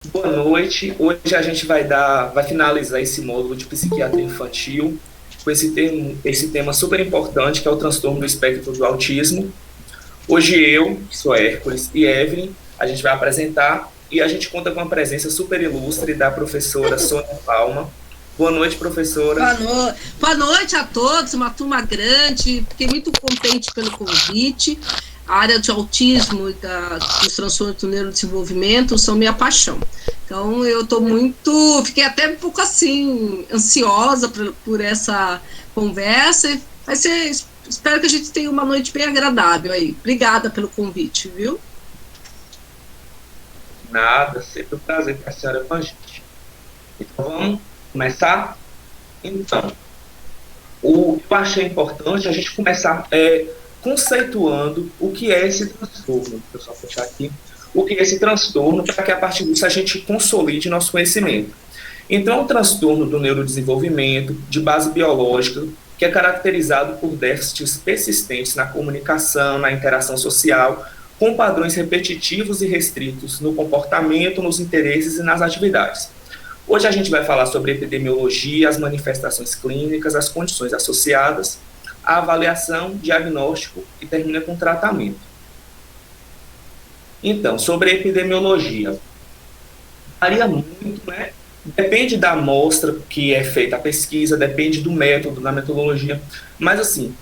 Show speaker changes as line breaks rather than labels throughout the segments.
Boa noite. Hoje a gente vai finalizar esse módulo de psiquiatria infantil com esse tema super importante que é o transtorno do espectro do autismo. Hoje eu, que sou Hércules, e Evelyn, a gente vai apresentar e a gente conta com a presença super ilustre da professora Sônia Palma. Boa noite, professora.
Boa noite a todos, uma turma grande. Fiquei muito contente pelo convite. A área de autismo e dos transtornos do neurodesenvolvimento são minha paixão. Então, fiquei até um pouco assim, ansiosa por essa conversa. Espero que a gente tenha uma noite bem agradável aí. Obrigada pelo convite, viu?
Nada, sempre um prazer ter a senhora com a gente. Então, vamos começar? Então, eu achei importante a gente começar conceituando o que é esse transtorno. Deixa eu só fechar aqui. O que é esse transtorno, para que a partir disso a gente consolide nosso conhecimento. Então, é um transtorno do neurodesenvolvimento, de base biológica, que é caracterizado por déficits persistentes na comunicação, na interação social, com padrões repetitivos e restritos no comportamento, nos interesses e nas atividades. Hoje a gente vai falar sobre epidemiologia, as manifestações clínicas, as condições associadas, a avaliação, diagnóstico e termina com tratamento. Então, sobre a epidemiologia, varia muito, né? Depende da amostra que é feita a pesquisa, depende do método, da metodologia, mas assim,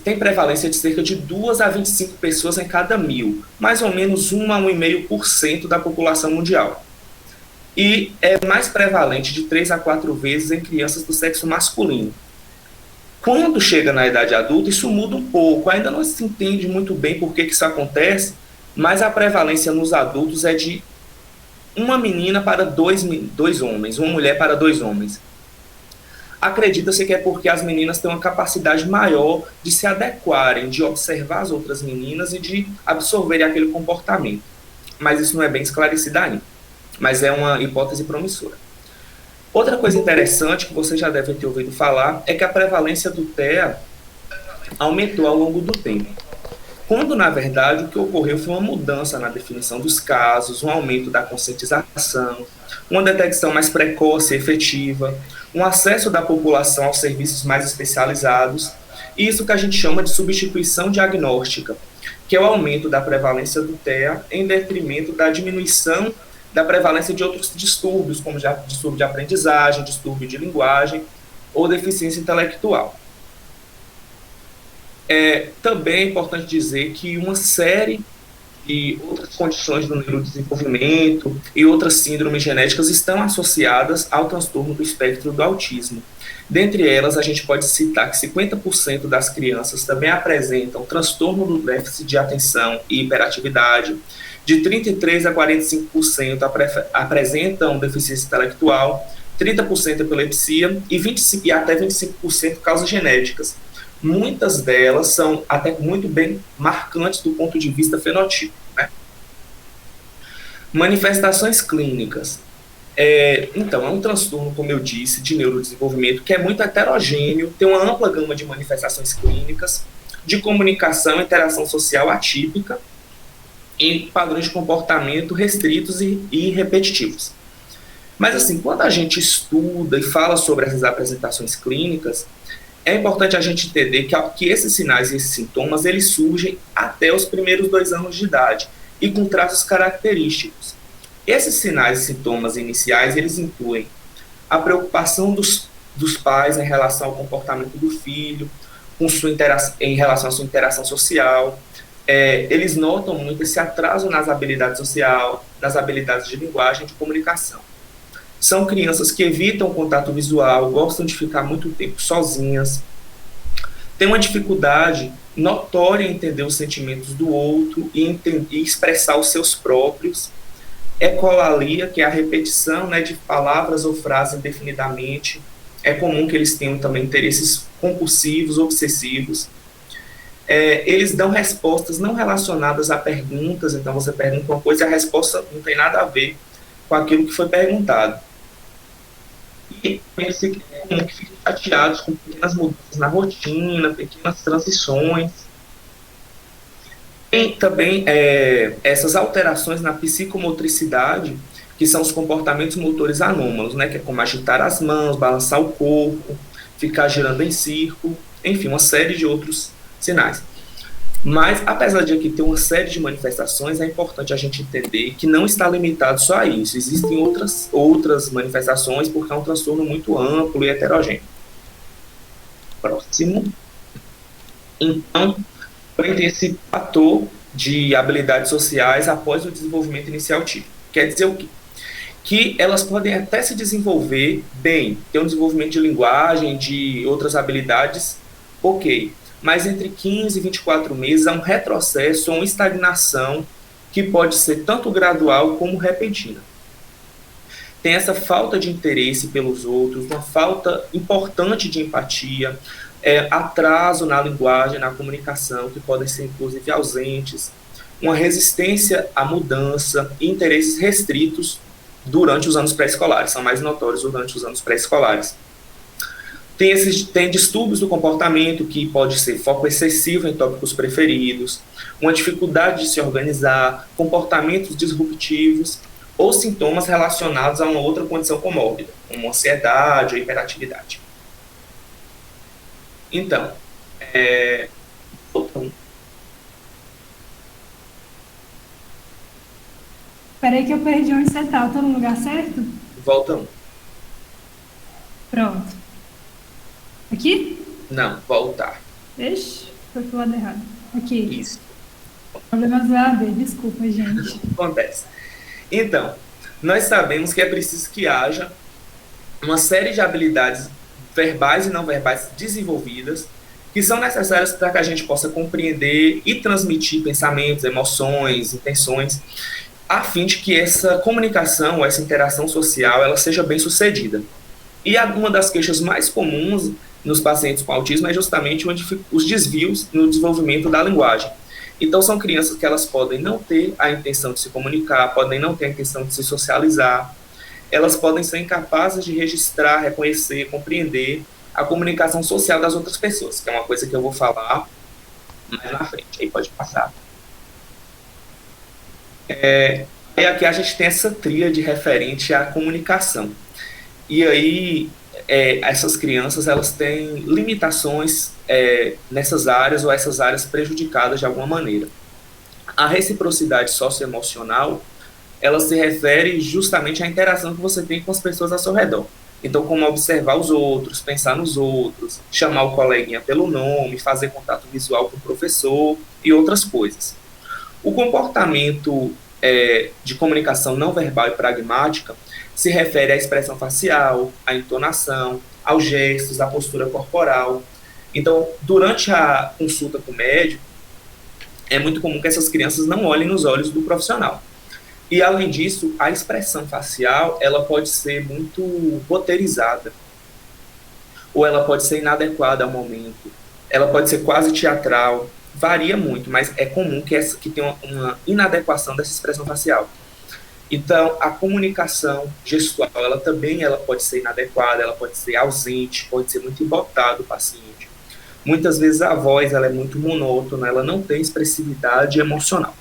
tem prevalência de cerca de 2 a 25 pessoas em cada 1.000, mais ou menos 1 a 1,5% da população mundial. E é mais prevalente de 3 a 4 vezes em crianças do sexo masculino. Quando chega na idade adulta, isso muda um pouco, ainda não se entende muito bem por que isso acontece, mas a prevalência nos adultos é de uma menina para dois homens, uma mulher para 2 homens. Acredita-se que é porque as meninas têm uma capacidade maior de se adequarem, de observar as outras meninas e de absorverem aquele comportamento. Mas isso não é bem esclarecido ainda, mas é uma hipótese promissora. Outra coisa interessante que você já deve ter ouvido falar é que a prevalência do TEA aumentou ao longo do tempo, quando, na verdade, o que ocorreu foi uma mudança na definição dos casos, um aumento da conscientização, uma detecção mais precoce e efetiva, um acesso da população aos serviços mais especializados, e isso que a gente chama de substituição diagnóstica, que é o aumento da prevalência do TEA em detrimento da diminuição da prevalência de outros distúrbios, como distúrbio de aprendizagem, distúrbio de linguagem ou deficiência intelectual. Também é importante dizer que uma série de outras condições do neurodesenvolvimento e outras síndromes genéticas estão associadas ao transtorno do espectro do autismo. Dentre elas, a gente pode citar que 50% das crianças também apresentam transtorno do déficit de atenção e hiperatividade, de 33% a 45% apresentam deficiência intelectual, 30% epilepsia e até 25% causas genéticas. Muitas delas são até muito bem marcantes do ponto de vista fenotípico, né? Manifestações clínicas. Então, é um transtorno, como eu disse, de neurodesenvolvimento que é muito heterogêneo, tem uma ampla gama de manifestações clínicas, de comunicação e interação social atípica, e padrões de comportamento restritos e repetitivos. Mas, assim, quando a gente estuda e fala sobre essas apresentações clínicas, é importante a gente entender que esses sinais e esses sintomas, eles surgem até os primeiros 2 anos de idade e com traços característicos. Esses sinais e sintomas iniciais, eles incluem a preocupação dos pais em relação ao comportamento do filho, em relação à sua interação social. Eles notam muito esse atraso nas habilidades sociais, nas habilidades de linguagem e de comunicação. São crianças que evitam o contato visual, gostam de ficar muito tempo sozinhas, têm uma dificuldade notória em entender os sentimentos do outro e expressar os seus próprios. Ecolalia, que é a repetição, né, de palavras ou frases indefinidamente. É comum que eles tenham também interesses compulsivos, obsessivos. Eles dão respostas não relacionadas a perguntas, então você pergunta uma coisa e a resposta não tem nada a ver com aquilo que foi perguntado. E eles ficam chateados com pequenas mudanças na rotina, pequenas transições. Tem também essas alterações na psicomotricidade, que são os comportamentos motores anômalos, né, que é como agitar as mãos, balançar o corpo, ficar girando em círculo, enfim, uma série de outros sinais. Mas, apesar de aqui ter uma série de manifestações, é importante a gente entender que não está limitado só a isso. Existem outras manifestações, porque é um transtorno muito amplo e heterogêneo. Próximo. Então, tem esse fator de habilidades sociais após o desenvolvimento inicial típico. Quer dizer o quê? Que elas podem até se desenvolver bem, ter um desenvolvimento de linguagem, de outras habilidades, ok. Mas entre 15 e 24 meses há um retrocesso, uma estagnação que pode ser tanto gradual como repentina. Tem essa falta de interesse pelos outros, uma falta importante de empatia, atraso na linguagem, na comunicação, que podem ser inclusive ausentes, uma resistência à mudança e interesses restritos durante os anos pré-escolares, são mais notórios durante os anos pré-escolares. Tem distúrbios do comportamento, que pode ser foco excessivo em tópicos preferidos, uma dificuldade de se organizar, comportamentos disruptivos ou sintomas relacionados a uma outra condição comórbida, como ansiedade ou hiperatividade. Então,
Peraí que eu perdi onde você tá. Eu tô no lugar certo?
Volta 1.
Pronto. Aqui?
Não, voltar.
Ixi, foi pro lado errado. Aqui.
Isso.
Problemas do AB, desculpa, gente.
Acontece. Então, nós sabemos que é preciso que haja uma série de habilidades verbais e não verbais desenvolvidas, que são necessárias para que a gente possa compreender e transmitir pensamentos, emoções, intenções, a fim de que essa comunicação, essa interação social, ela seja bem sucedida. E uma das queixas mais comuns nos pacientes com autismo é justamente os desvios no desenvolvimento da linguagem. Então, são crianças que elas podem não ter a intenção de se comunicar, podem não ter a intenção de se socializar, elas podem ser incapazes de registrar, reconhecer, compreender a comunicação social das outras pessoas, que é uma coisa que eu vou falar mais na frente. Aí pode passar. E aqui a gente tem essa tríade referente à comunicação. E aí, essas crianças, elas têm limitações nessas áreas, ou essas áreas prejudicadas de alguma maneira. A reciprocidade socioemocional, ela se refere justamente à interação que você tem com as pessoas ao seu redor. Então, como observar os outros, pensar nos outros, chamar o coleguinha pelo nome, fazer contato visual com o professor e outras coisas. O comportamento de comunicação não verbal e pragmática se refere à expressão facial, à entonação, aos gestos, à postura corporal. Então, durante a consulta com o médico, é muito comum que essas crianças não olhem nos olhos do profissional. E, além disso, a expressão facial, ela pode ser muito roteirizada, ou ela pode ser inadequada ao momento, ela pode ser quase teatral, varia muito, mas é comum que tenha uma inadequação dessa expressão facial. Então, a comunicação gestual, ela pode ser inadequada, ela pode ser ausente, pode ser muito embotada do paciente. Muitas vezes a voz ela é muito monótona, ela não tem expressividade emocional.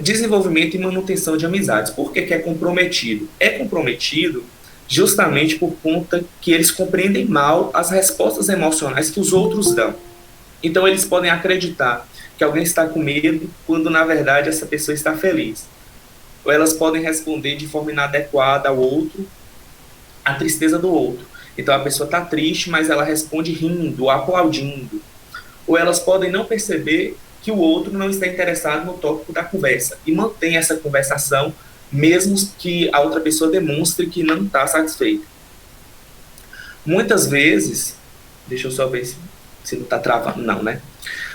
Desenvolvimento e manutenção de amizades. Por que é comprometido? É comprometido justamente por conta que eles compreendem mal as respostas emocionais que os outros dão. Então, eles podem acreditar que alguém está com medo, quando, na verdade, essa pessoa está feliz. Ou elas podem responder de forma inadequada ao outro, à tristeza do outro. Então, a pessoa está triste, mas ela responde rindo, aplaudindo. Ou elas podem não perceber que o outro não está interessado no tópico da conversa e mantém essa conversação, mesmo que a outra pessoa demonstre que não está satisfeita. Muitas vezes, deixa eu só ver se não está travando, não, né?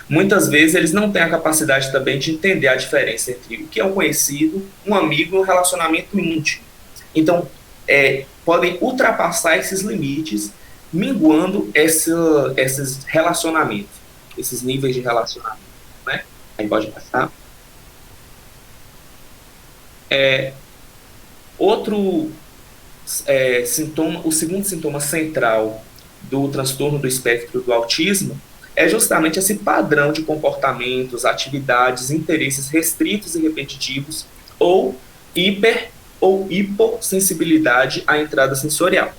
Muitas vezes eles não têm a capacidade também de entender a diferença entre o que é um conhecido, um amigo e um relacionamento íntimo. Então, podem ultrapassar esses limites, minguando esses relacionamentos, esses níveis de relacionamento, né? Aí pode passar. Outro sintoma, o segundo sintoma central do transtorno do espectro do autismo é justamente esse padrão de comportamentos, atividades, interesses restritos e repetitivos ou hipossensibilidade à entrada sensorial.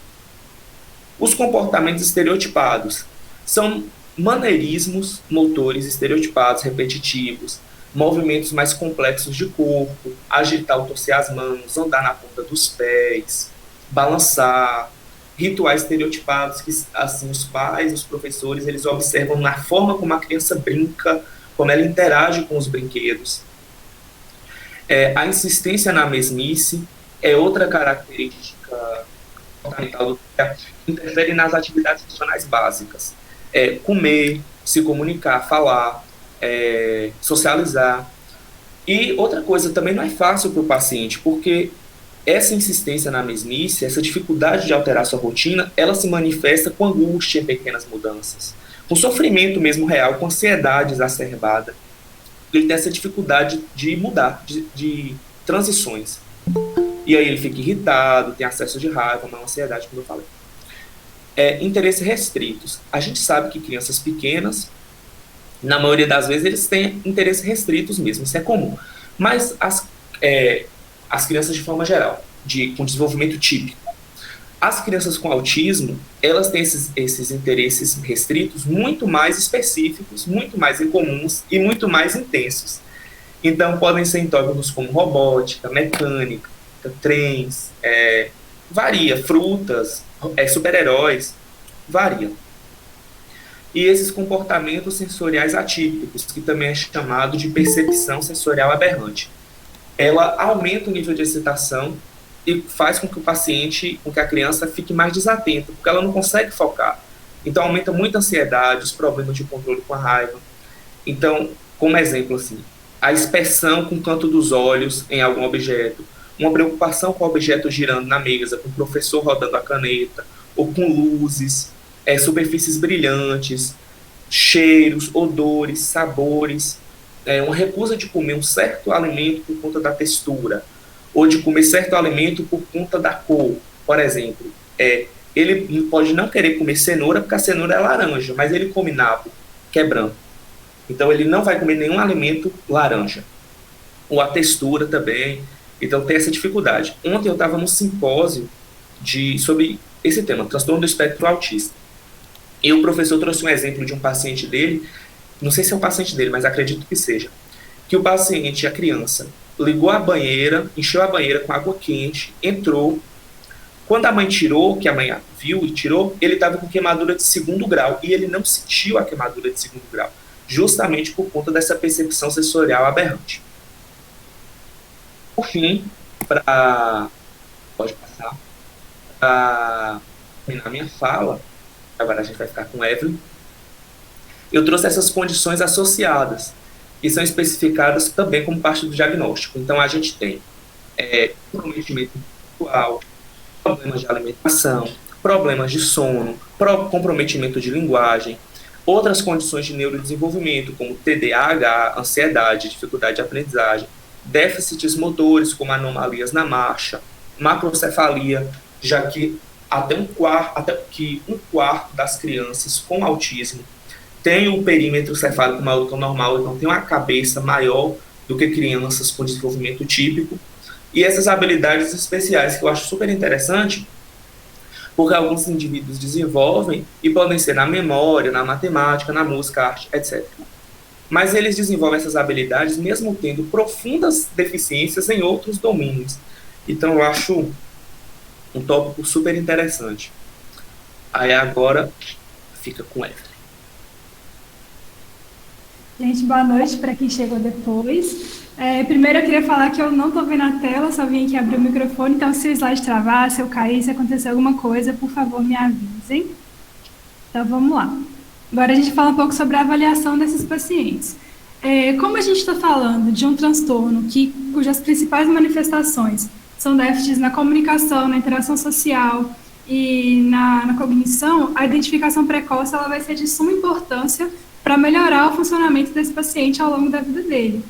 Os comportamentos estereotipados são maneirismos motores estereotipados, repetitivos, movimentos mais complexos de corpo, agitar ou torcer as mãos, andar na ponta dos pés, balançar, rituais estereotipados que, assim, os pais, os professores, eles observam na forma como a criança brinca, como ela interage com os brinquedos. A insistência na mesmice é outra característica comportamental do que interfere nas atividades funcionais básicas. Comer, se comunicar, falar, socializar. E outra coisa, também não é fácil para o paciente, porque essa insistência na mesmice, essa dificuldade de alterar sua rotina, ela se manifesta com angústia em pequenas mudanças, com sofrimento mesmo real, com ansiedade exacerbada. Ele tem essa dificuldade de mudar, de transições. E aí ele fica irritado, tem acesso de raiva, uma ansiedade, como eu falei. Interesses restritos. A gente sabe que crianças pequenas, na maioria das vezes, eles têm interesses restritos mesmo, isso é comum. Mas as crianças de forma geral, com desenvolvimento típico, as crianças com autismo, elas têm esses interesses restritos muito mais específicos, muito mais incomuns e muito mais intensos. Então, podem ser em tópicos como robótica, mecânica, trens, varia, frutas, super-heróis, varia. E esses comportamentos sensoriais atípicos, que também é chamado de percepção sensorial aberrante. Ela aumenta o nível de excitação e faz com que o paciente, com que a criança fique mais desatenta, porque ela não consegue focar. Então, aumenta muito a ansiedade, os problemas de controle com a raiva. Então, como exemplo, assim, a inspeção com o canto dos olhos em algum objeto, uma preocupação com o objeto girando na mesa, com o professor rodando a caneta, ou com luzes, superfícies brilhantes, cheiros, odores, sabores, uma recusa de comer um certo alimento por conta da textura, ou de comer certo alimento por conta da cor. Por exemplo, ele pode não querer comer cenoura porque a cenoura é laranja, mas ele come nabo, que é branco. Então ele não vai comer nenhum alimento laranja. Ou a textura também. Então tem essa dificuldade. Ontem eu estava num simpósio sobre esse tema, transtorno do espectro autista. E o professor trouxe um exemplo de um paciente dele, não sei se é um paciente dele, mas acredito que seja, que o paciente, a criança, ligou a banheira, encheu a banheira com água quente, entrou. Quando a mãe tirou, que a mãe viu e tirou, ele estava com queimadura de 2º grau, e ele não sentiu a queimadura de 2º grau, justamente por conta dessa percepção sensorial aberrante. Por fim, pode passar, para terminar minha fala, agora a gente vai ficar com Evelyn, eu trouxe essas condições associadas, que são especificadas também como parte do diagnóstico. Então, a gente tem comprometimento intelectual, problemas de alimentação, problemas de sono, comprometimento de linguagem, outras condições de neurodesenvolvimento, como TDAH, ansiedade, dificuldade de aprendizagem, déficits motores, como anomalias na marcha, macrocefalia, já que até um quarto das crianças com autismo tem um perímetro cefálico maior do que o normal, então tem uma cabeça maior do que crianças com desenvolvimento típico. E essas habilidades especiais, que eu acho super interessante, porque alguns indivíduos desenvolvem e podem ser na memória, na matemática, na música, arte, etc. Mas eles desenvolvem essas habilidades mesmo tendo profundas deficiências em outros domínios. Então eu acho um tópico super interessante. Aí agora fica com Evelyn.
Gente, boa noite para quem chegou depois. Primeiro eu queria falar que eu não estou vendo a tela, só vim aqui abrir o microfone, então se o slide travar, se eu cair, se acontecer alguma coisa, por favor, me avisem. Então vamos lá. Agora a gente fala um pouco sobre a avaliação desses pacientes. Como a gente está falando de um transtorno cujas principais manifestações são déficits na comunicação, na interação social e na cognição, a identificação precoce ela vai ser de suma importância para melhorar o funcionamento desse paciente ao longo da vida dele.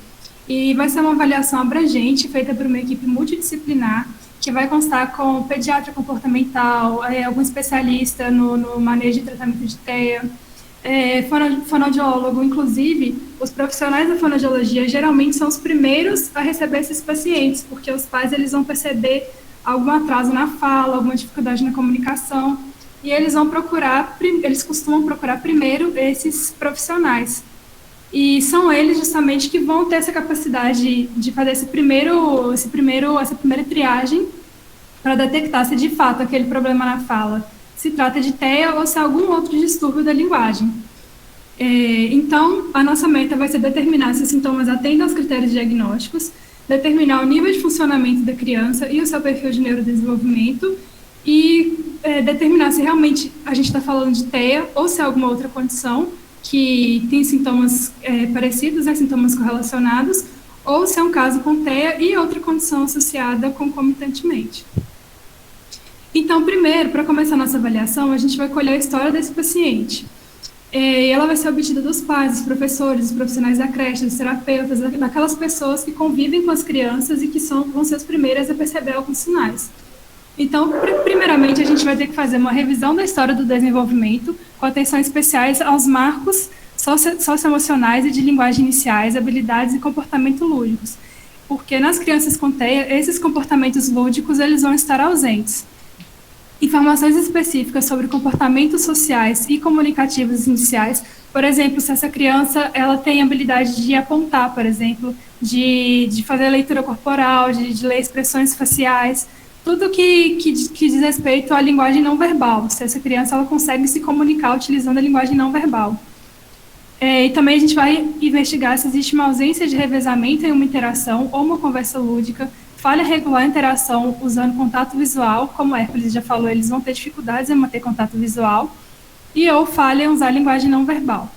E vai ser uma avaliação abrangente, feita por uma equipe multidisciplinar, que vai constar com pediatra comportamental, algum especialista no manejo de tratamento de TEA, Fonoaudiólogo, inclusive, os profissionais da fonoaudiologia geralmente são os primeiros a receber esses pacientes, porque os pais eles vão perceber algum atraso na fala, alguma dificuldade na comunicação, e eles costumam procurar primeiro esses profissionais. E são eles justamente que vão ter essa capacidade de fazer essa primeira triagem para detectar se de fato aquele problema na fala se trata de TEA ou se é algum outro distúrbio da linguagem. Então, a nossa meta vai ser determinar se os sintomas atendem aos critérios diagnósticos, determinar o nível de funcionamento da criança e o seu perfil de neurodesenvolvimento e determinar se realmente a gente está falando de TEA ou se é alguma outra condição que tem sintomas parecidos, sintomas correlacionados, ou se é um caso com TEA e outra condição associada concomitantemente. Então, primeiro, para começar a nossa avaliação, a gente vai colher a história desse paciente. Ela vai ser obtida dos pais, dos professores, dos profissionais da creche, dos terapeutas, daquelas pessoas que convivem com as crianças e que vão ser as primeiras a perceber alguns sinais. Então, primeiramente, a gente vai ter que fazer uma revisão da história do desenvolvimento, com atenção especiais aos marcos socioemocionais e de linguagem iniciais, habilidades e comportamento lúdicos, porque nas crianças com TEA, esses comportamentos lúdicos eles vão estar ausentes. Informações específicas sobre comportamentos sociais e comunicativos iniciais, por exemplo, se essa criança ela tem habilidade de apontar, por exemplo, de fazer leitura corporal, de ler expressões faciais, tudo que diz respeito à linguagem não verbal, se essa criança ela consegue se comunicar utilizando a linguagem não verbal. E também a gente vai investigar se existe uma ausência de revezamento em uma interação ou uma conversa lúdica, falha regular a interação usando contato visual, como Hércules já falou, eles vão ter dificuldades em manter contato visual, e ou falha em usar a linguagem não verbal.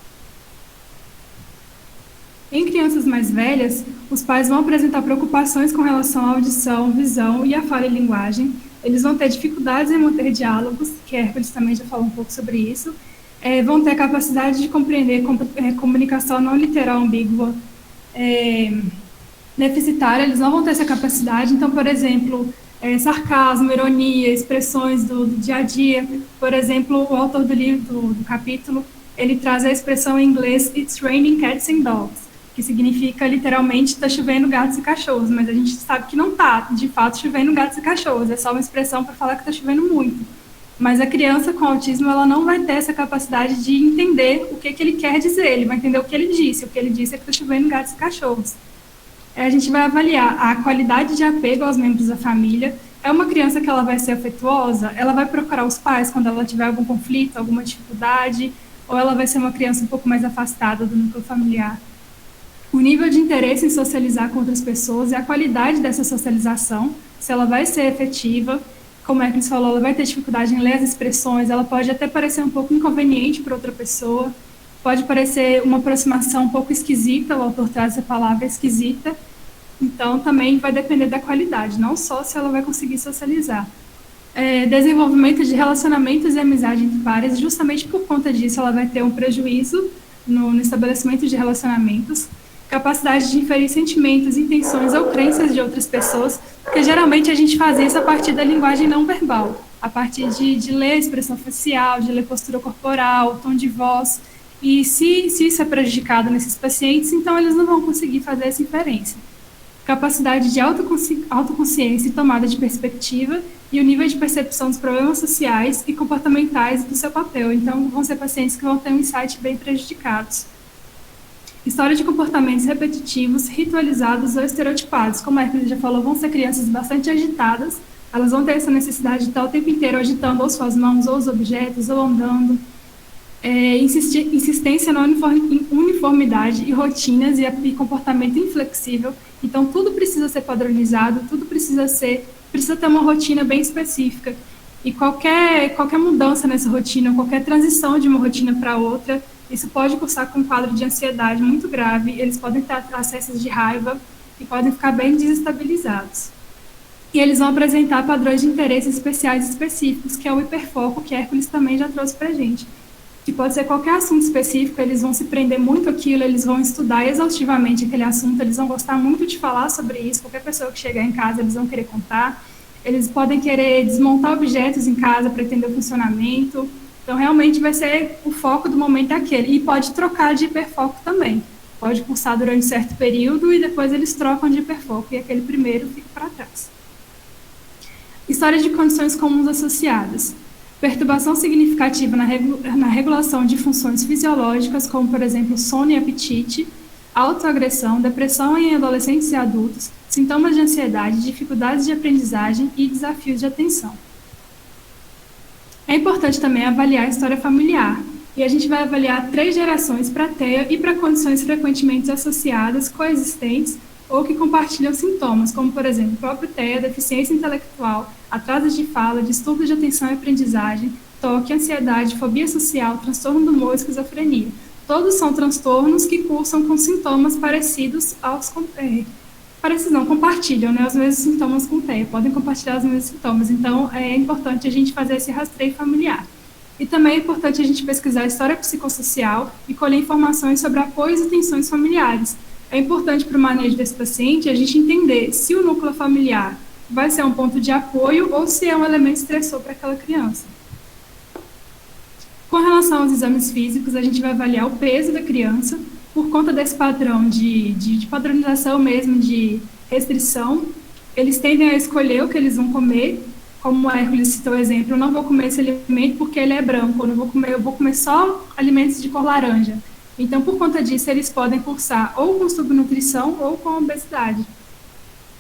Em crianças mais velhas, os pais vão apresentar preocupações com relação à audição, visão e à falha em linguagem. Eles vão ter dificuldades em manter diálogos, que Hércules também já falou um pouco sobre isso. Vão ter capacidade de compreender comunicação não literal ambígua, deficitária, eles não vão ter essa capacidade. Então, por exemplo, sarcasmo, ironia, expressões do dia a dia. Por exemplo, o autor do livro, do capítulo, ele traz a expressão em inglês "It's raining cats and dogs", que significa, literalmente, está chovendo gatos e cachorros, mas a gente sabe que não está, de fato, chovendo gatos e cachorros, é só uma expressão para falar que está chovendo muito. Mas a criança com autismo, ela não vai ter essa capacidade de entender o que ele quer dizer, ele vai entender o que ele disse é que está chovendo gatos e cachorros. A gente vai avaliar a qualidade de apego aos membros da família. É uma criança que ela vai ser afetuosa? Ela vai procurar os pais quando ela tiver algum conflito, alguma dificuldade? Ou ela vai ser uma criança um pouco mais afastada do núcleo familiar? O nível de interesse em socializar com outras pessoas e a qualidade dessa socialização, se ela vai ser efetiva. Como Hércules falou, ela vai ter dificuldade em ler as expressões, ela pode até parecer um pouco inconveniente para outra pessoa, pode parecer uma aproximação um pouco esquisita, o autor traz a palavra esquisita, então também vai depender da qualidade, não só se ela vai conseguir socializar. Desenvolvimento de relacionamentos e amizade entre pares, justamente por conta disso ela vai ter um prejuízo no estabelecimento de relacionamentos, capacidade de inferir sentimentos, intenções ou crenças de outras pessoas, porque geralmente a gente faz isso a partir da linguagem não verbal, a partir de ler a expressão facial, de ler postura corporal, tom de voz. E se isso é prejudicado nesses pacientes, então eles não vão conseguir fazer essa inferência. Capacidade de autoconsciência e tomada de perspectiva e o nível de percepção dos problemas sociais e comportamentais do seu papel. Então, vão ser pacientes que vão ter um insight bem prejudicados. História de comportamentos repetitivos, ritualizados ou estereotipados. Como a Hércules já falou, vão ser crianças bastante agitadas. Elas vão ter essa necessidade de estar o tempo inteiro agitando ou suas mãos, ou os objetos, ou andando. Insistência na uniformidade e rotinas e comportamento inflexível. Então, tudo precisa ser padronizado, tudo precisa ter uma rotina bem específica. E qualquer mudança nessa rotina, qualquer transição de uma rotina para outra, isso pode cursar com um quadro de ansiedade muito grave, eles podem ter acessos de raiva e podem ficar bem desestabilizados. E eles vão apresentar padrões de interesses especiais específicos, que é o hiperfoco, que Hércules também já trouxe para a gente. Que pode ser qualquer assunto específico, eles vão se prender muito àquilo, eles vão estudar exaustivamente aquele assunto, eles vão gostar muito de falar sobre isso, qualquer pessoa que chegar em casa, eles vão querer contar, eles podem querer desmontar objetos em casa para entender o funcionamento, Então, realmente vai ser o foco do momento aquele. E pode trocar de hiperfoco também. Pode cursar durante certo período e depois eles trocam de hiperfoco e aquele primeiro fica para trás. História de condições comuns associadas. Perturbação significativa na regulação de funções fisiológicas, como, por exemplo, sono e apetite, autoagressão, depressão em adolescentes e adultos, sintomas de ansiedade, dificuldades de aprendizagem e desafios de atenção. É importante também avaliar a história familiar, e a gente vai avaliar 3 gerações para TEA e para condições frequentemente associadas, coexistentes ou que compartilham sintomas, como, por exemplo, o próprio TEA, deficiência intelectual, atraso de fala, distúrbio de atenção e aprendizagem, toque, ansiedade, fobia social, transtorno do humor e esquizofrenia. Todos são transtornos que cursam com sintomas parecidos aos... parecidos não, compartilham, né, os mesmos sintomas com TEA, podem compartilhar os mesmos sintomas. Então, é importante a gente fazer esse rastreio familiar. E também é importante a gente pesquisar a história psicossocial e colher informações sobre apoios e tensões familiares. É importante para o manejo desse paciente a gente entender se o núcleo familiar vai ser um ponto de apoio ou se é um elemento estressor para aquela criança. Com relação aos exames físicos, a gente vai avaliar o peso da criança, por conta desse padrão de padronização mesmo, de restrição. Eles tendem a escolher o que eles vão comer, como o Hércules citou o exemplo, eu não vou comer esse alimento porque ele é branco, eu vou comer só alimentos de cor laranja. Então, por conta disso, eles podem cursar ou com subnutrição ou com obesidade.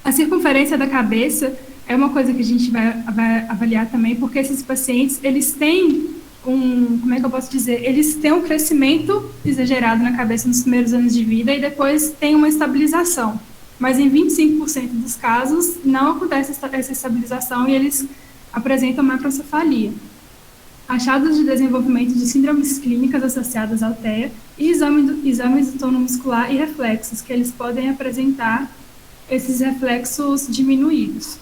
A circunferência da cabeça é uma coisa que a gente vai avaliar também, porque esses pacientes, eles têm como é que eu posso dizer? Eles têm um crescimento exagerado na cabeça nos primeiros anos de vida e depois tem uma estabilização. Mas em 25% dos casos não acontece essa estabilização e eles apresentam macrocefalia. Achados de desenvolvimento de síndromes clínicas associadas ao TEA e exames do tono muscular e reflexos, que eles podem apresentar esses reflexos diminuídos.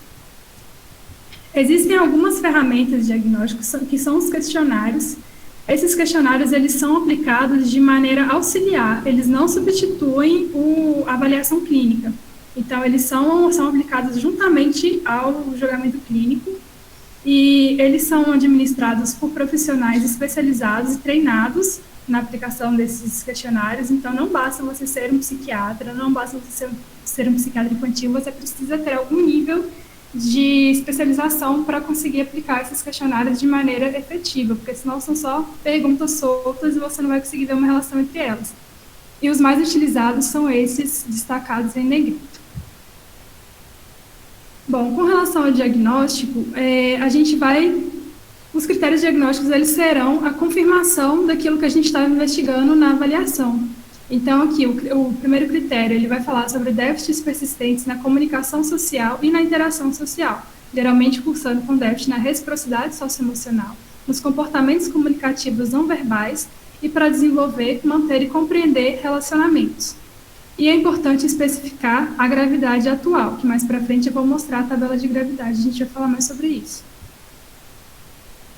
Existem algumas ferramentas diagnósticas que são os questionários. Esses questionários eles são aplicados de maneira auxiliar, eles não substituem a avaliação clínica. Então, eles são aplicados juntamente ao julgamento clínico e eles são administrados por profissionais especializados e treinados na aplicação desses questionários. Então, não basta você ser um psiquiatra, não basta você ser um psiquiatra infantil, você precisa ter algum nível de especialização para conseguir aplicar esses questionários de maneira efetiva, porque senão são só perguntas soltas e você não vai conseguir ver uma relação entre elas. E os mais utilizados são esses destacados em negrito. Bom, com relação ao diagnóstico, os critérios diagnósticos eles serão a confirmação daquilo que a gente está investigando na avaliação. Então, aqui, o primeiro critério, ele vai falar sobre déficits persistentes na comunicação social e na interação social, geralmente cursando com déficit na reciprocidade socioemocional, nos comportamentos comunicativos não verbais e para desenvolver, manter e compreender relacionamentos. E é importante especificar a gravidade atual, que mais para frente eu vou mostrar a tabela de gravidade, a gente vai falar mais sobre isso.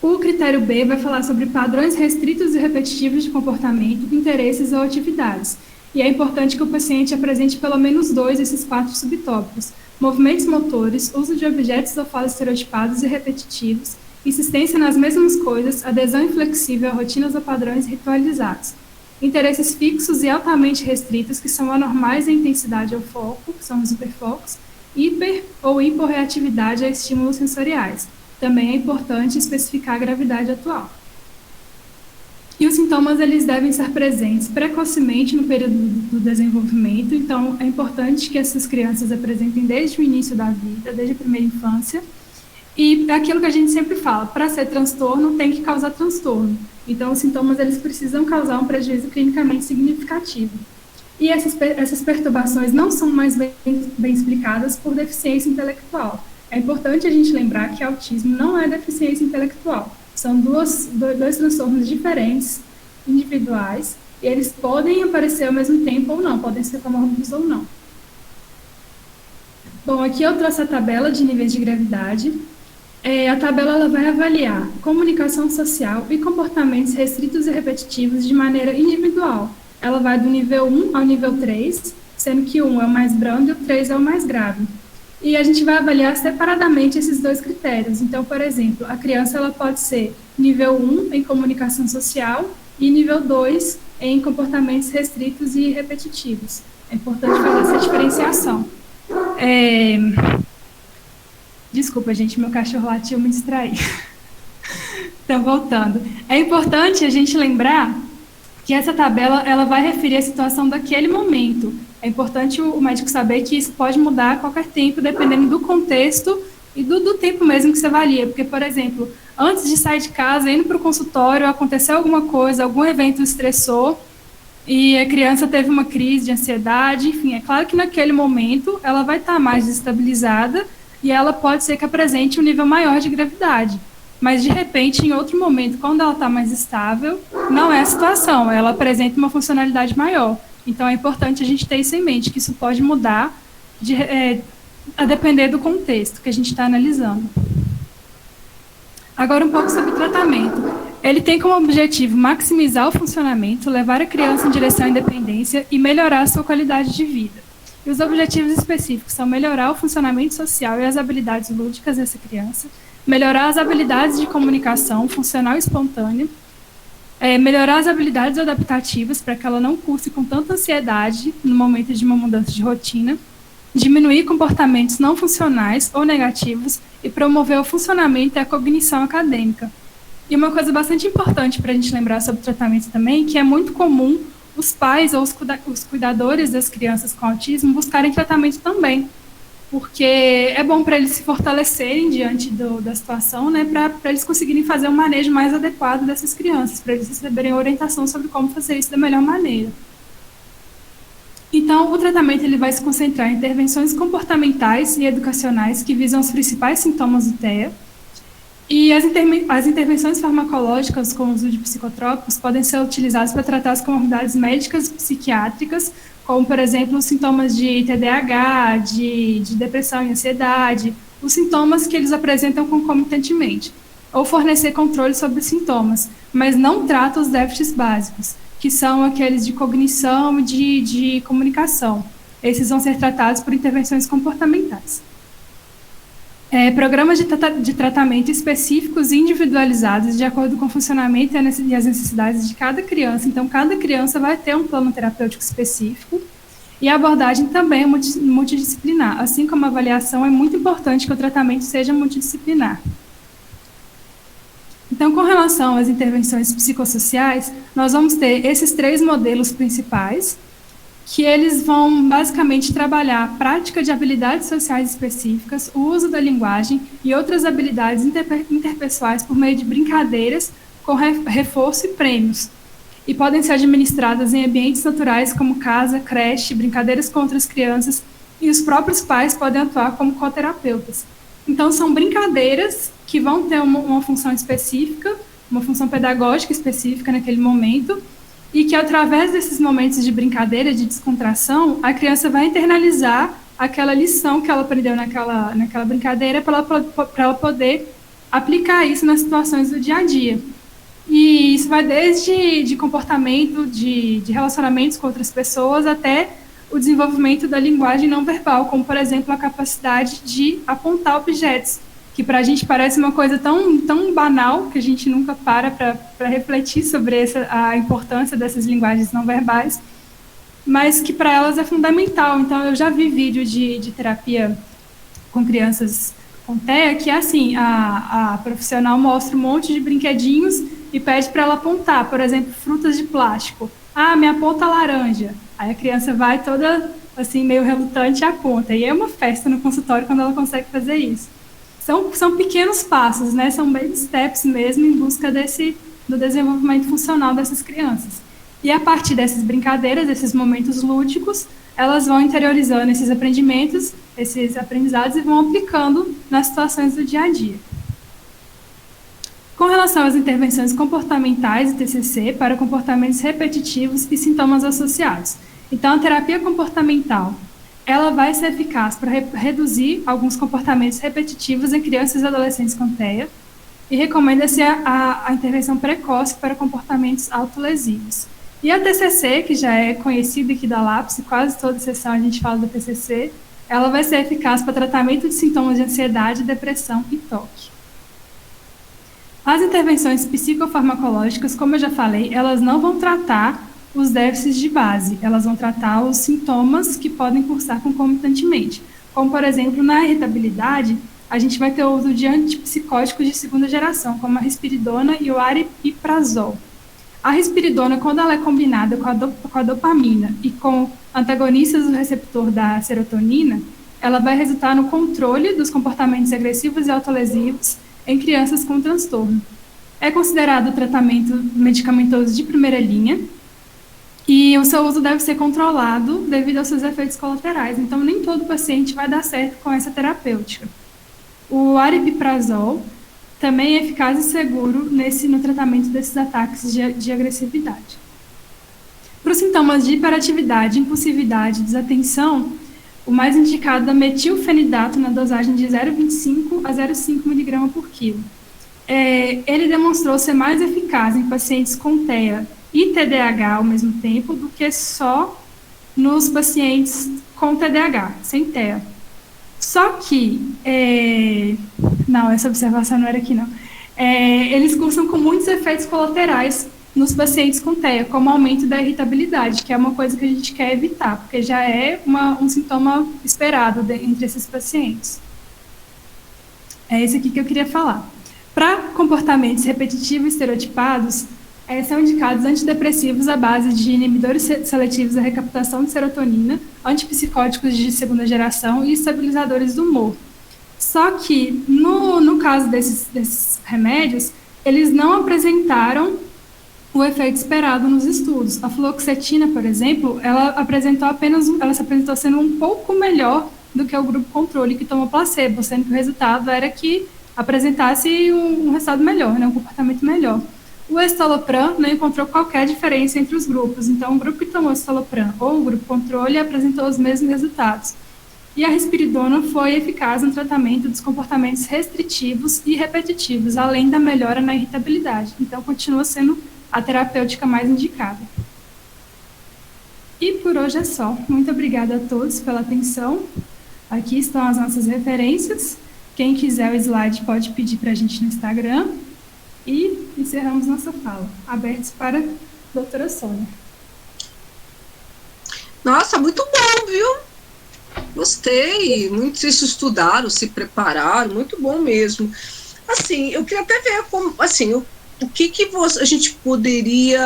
O critério B vai falar sobre padrões restritos e repetitivos de comportamento, interesses ou atividades. E é importante que o paciente apresente pelo menos 2 desses 4 subtópicos: movimentos motores, uso de objetos ou falas estereotipados e repetitivos, insistência nas mesmas coisas, adesão inflexível a rotinas ou padrões ritualizados. Interesses fixos e altamente restritos, que são anormais em intensidade ou foco, que são os hiperfocos, hiper ou hiporreatividade a estímulos sensoriais. Também é importante especificar a gravidade atual. E os sintomas eles devem estar presentes precocemente no período do desenvolvimento, então é importante que essas crianças apresentem desde o início da vida, desde a primeira infância, e é aquilo que a gente sempre fala, para ser transtorno tem que causar transtorno. Então os sintomas eles precisam causar um prejuízo clinicamente significativo. E essas perturbações não são mais bem explicadas por deficiência intelectual. É importante a gente lembrar que autismo não é deficiência intelectual. São dois transtornos diferentes, individuais, e eles podem aparecer ao mesmo tempo ou não, podem ser comórbidos ou não. Bom, aqui eu trouxe a tabela de níveis de gravidade. A tabela ela vai avaliar comunicação social e comportamentos restritos e repetitivos de maneira individual. Ela vai do nível 1 ao nível 3, sendo que o 1 é o mais brando e o 3 é o mais grave. e a gente vai avaliar separadamente esses dois critérios. Então, por exemplo, a criança ela pode ser nível 1 em comunicação social e nível 2 em comportamentos restritos e repetitivos. É importante fazer essa diferenciação. Desculpa, gente, meu cachorro latiu, me distraí. Então, voltando. É importante a gente lembrar que essa tabela ela vai referir a situação daquele momento. É importante o médico saber que isso pode mudar a qualquer tempo, dependendo do contexto e do tempo mesmo que você avalia. Porque, por exemplo, antes de sair de casa, indo para o consultório, aconteceu alguma coisa, algum evento estressou, e a criança teve uma crise de ansiedade, enfim, é claro que naquele momento ela vai estar mais desestabilizada e ela pode ser que apresente um nível maior de gravidade. Mas, de repente, em outro momento, quando ela está mais estável, não é a situação, ela apresenta uma funcionalidade maior. Então, é importante a gente ter isso em mente, que isso pode mudar a depender do contexto que a gente está analisando. Agora, um pouco sobre o tratamento. Ele tem como objetivo maximizar o funcionamento, levar a criança em direção à independência e melhorar a sua qualidade de vida. E os objetivos específicos são melhorar o funcionamento social e as habilidades lúdicas dessa criança, melhorar as habilidades de comunicação funcional e espontânea, melhorar as habilidades adaptativas para que ela não curse com tanta ansiedade no momento de uma mudança de rotina, diminuir comportamentos não funcionais ou negativos e promover o funcionamento e a cognição acadêmica. E uma coisa bastante importante para a gente lembrar sobre o tratamento também, que é muito comum os pais ou os cuidadores das crianças com autismo buscarem tratamento também, porque é bom para eles se fortalecerem diante da situação, né, para eles conseguirem fazer um manejo mais adequado dessas crianças, para eles receberem orientação sobre como fazer isso da melhor maneira. Então, o tratamento ele vai se concentrar em intervenções comportamentais e educacionais que visam os principais sintomas do TEA, e as intervenções farmacológicas com o uso de psicotrópicos podem ser utilizadas para tratar as comorbidades médicas e psiquiátricas, como, por exemplo, os sintomas de TDAH, de depressão e ansiedade, os sintomas que eles apresentam concomitantemente, ou fornecer controle sobre os sintomas, mas não trata os déficits básicos, que são aqueles de cognição e de comunicação. Esses vão ser tratados por intervenções comportamentais. Programas de tratamento específicos e individualizados de acordo com o funcionamento e as necessidades de cada criança. Então, cada criança vai ter um plano terapêutico específico e a abordagem também é multidisciplinar. Assim como a avaliação, é muito importante que o tratamento seja multidisciplinar. Então, com relação às intervenções psicossociais, nós vamos ter esses 3 modelos principais, que eles vão basicamente trabalhar a prática de habilidades sociais específicas, o uso da linguagem e outras habilidades interpessoais por meio de brincadeiras com reforço e prêmios. E podem ser administradas em ambientes naturais como casa, creche, brincadeiras com outras crianças, e os próprios pais podem atuar como coterapeutas. Então, são brincadeiras que vão ter uma função específica, uma função pedagógica específica naquele momento, e que, através desses momentos de brincadeira, de descontração, a criança vai internalizar aquela lição que ela aprendeu naquela brincadeira para ela poder aplicar isso nas situações do dia a dia. E isso vai desde de comportamento, de relacionamentos com outras pessoas, até o desenvolvimento da linguagem não verbal, como, por exemplo, a capacidade de apontar objetos, que para a gente parece uma coisa tão banal, que a gente nunca para refletir sobre a importância dessas linguagens não verbais, mas que para elas é fundamental. Então, eu já vi vídeo de terapia com crianças com TEA, que é assim, a profissional mostra um monte de brinquedinhos e pede para ela apontar, por exemplo, frutas de plástico. Ah, me aponta a laranja. Aí a criança vai toda, assim, meio relutante e aponta. E é uma festa no consultório quando ela consegue fazer isso. São pequenos passos, né? São baby steps mesmo em busca do desenvolvimento funcional dessas crianças. E a partir dessas brincadeiras, desses momentos lúdicos, elas vão interiorizando esses aprendimentos, esses aprendizados e vão aplicando nas situações do dia a dia. Com relação às intervenções comportamentais e TCC para comportamentos repetitivos e sintomas associados. Então, a terapia comportamental, ela vai ser eficaz para reduzir alguns comportamentos repetitivos em crianças e adolescentes com TEA e recomenda-se a intervenção precoce para comportamentos autolesivos. E a TCC, que já é conhecida aqui da LAPS, quase toda sessão a gente fala da TCC, ela vai ser eficaz para tratamento de sintomas de ansiedade, depressão e toque. As intervenções psicofarmacológicas, como eu já falei, elas não vão tratar os déficits de base, elas vão tratar os sintomas que podem cursar concomitantemente. Como, por exemplo, na irritabilidade, a gente vai ter o uso de antipsicóticos de segunda geração, como a risperidona e o aripiprazol. A risperidona, quando ela é combinada com a dopamina e com antagonistas do receptor da serotonina, ela vai resultar no controle dos comportamentos agressivos e autolesivos em crianças com transtorno. É considerado tratamento medicamentoso de primeira linha e o seu uso deve ser controlado devido aos seus efeitos colaterais. Então, nem todo paciente vai dar certo com essa terapêutica. O aripiprazol também é eficaz e seguro no tratamento desses ataques de agressividade. Para os sintomas de hiperatividade, impulsividade e desatenção, o mais indicado é metilfenidato na dosagem de 0,25 a 0,5 mg por quilo. Ele demonstrou ser mais eficaz em pacientes com TEA e TDAH ao mesmo tempo do que só nos pacientes com TDAH, sem TEA. Só que, não, essa observação não era aqui, não. Eles cursam com muitos efeitos colaterais nos pacientes com TEA, como aumento da irritabilidade, que é uma coisa que a gente quer evitar, porque já é um sintoma esperado entre esses pacientes. É esse aqui que eu queria falar. Para comportamentos repetitivos e estereotipados, são indicados antidepressivos à base de inibidores seletivos da recaptação de serotonina, antipsicóticos de segunda geração e estabilizadores do humor. Só que, no caso desses remédios, eles não apresentaram o efeito esperado nos estudos. A fluoxetina, por exemplo, ela se apresentou sendo um pouco melhor do que o grupo controle que tomou placebo, sendo que o resultado era que apresentasse um resultado melhor, né, um comportamento melhor. O estalopram não encontrou qualquer diferença entre os grupos, então o grupo que tomou estalopram ou o grupo controle apresentou os mesmos resultados. E a risperidona foi eficaz no tratamento dos comportamentos restritivos e repetitivos, além da melhora na irritabilidade. Então, continua sendo a terapêutica mais indicada. E por hoje é só. Muito obrigada a todos pela atenção. Aqui estão as nossas referências. Quem quiser o slide pode pedir para a gente no Instagram. E encerramos nossa fala. Abertos para a doutora Sônia.
Nossa, muito bom, viu? Gostei. Muitos se estudaram, se prepararam. Muito bom mesmo. Assim, eu queria até ver como, assim, o que a gente poderia...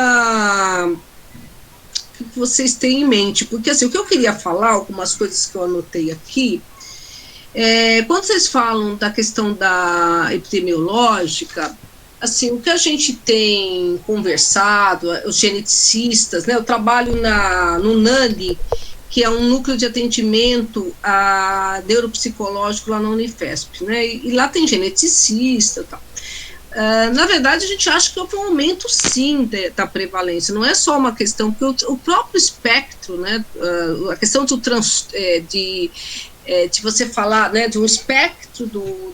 O que vocês têm em mente? Porque, assim, o que eu queria falar, algumas coisas que eu anotei aqui, quando vocês falam da questão da epidemiológica, assim, o que a gente tem conversado, os geneticistas, né, eu trabalho no NANG, que é um núcleo de atendimento neuropsicológico lá na Unifesp, né, e lá tem geneticista e tal. Na verdade, a gente acha que houve um aumento, sim, da prevalência, não é só uma questão, porque o próprio espectro, né, a questão de você falar, né, de um espectro do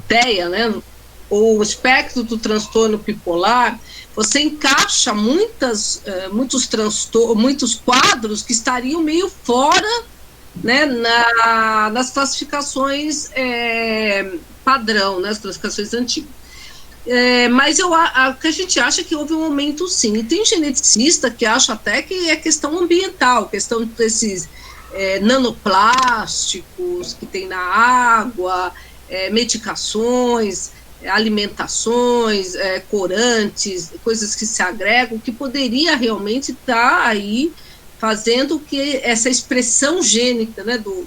TEA, né, ou o espectro do transtorno bipolar, você encaixa muitos quadros que estariam meio fora, né, nas classificações padrão, né, as classificações antigas. Mas o que a gente acha é que houve um aumento, sim. E tem geneticista que acha até que é questão ambiental, questão desses nanoplásticos que tem na água, medicações, alimentações, corantes, coisas que se agregam, que poderia realmente estar aí fazendo que essa expressão gênica, né, do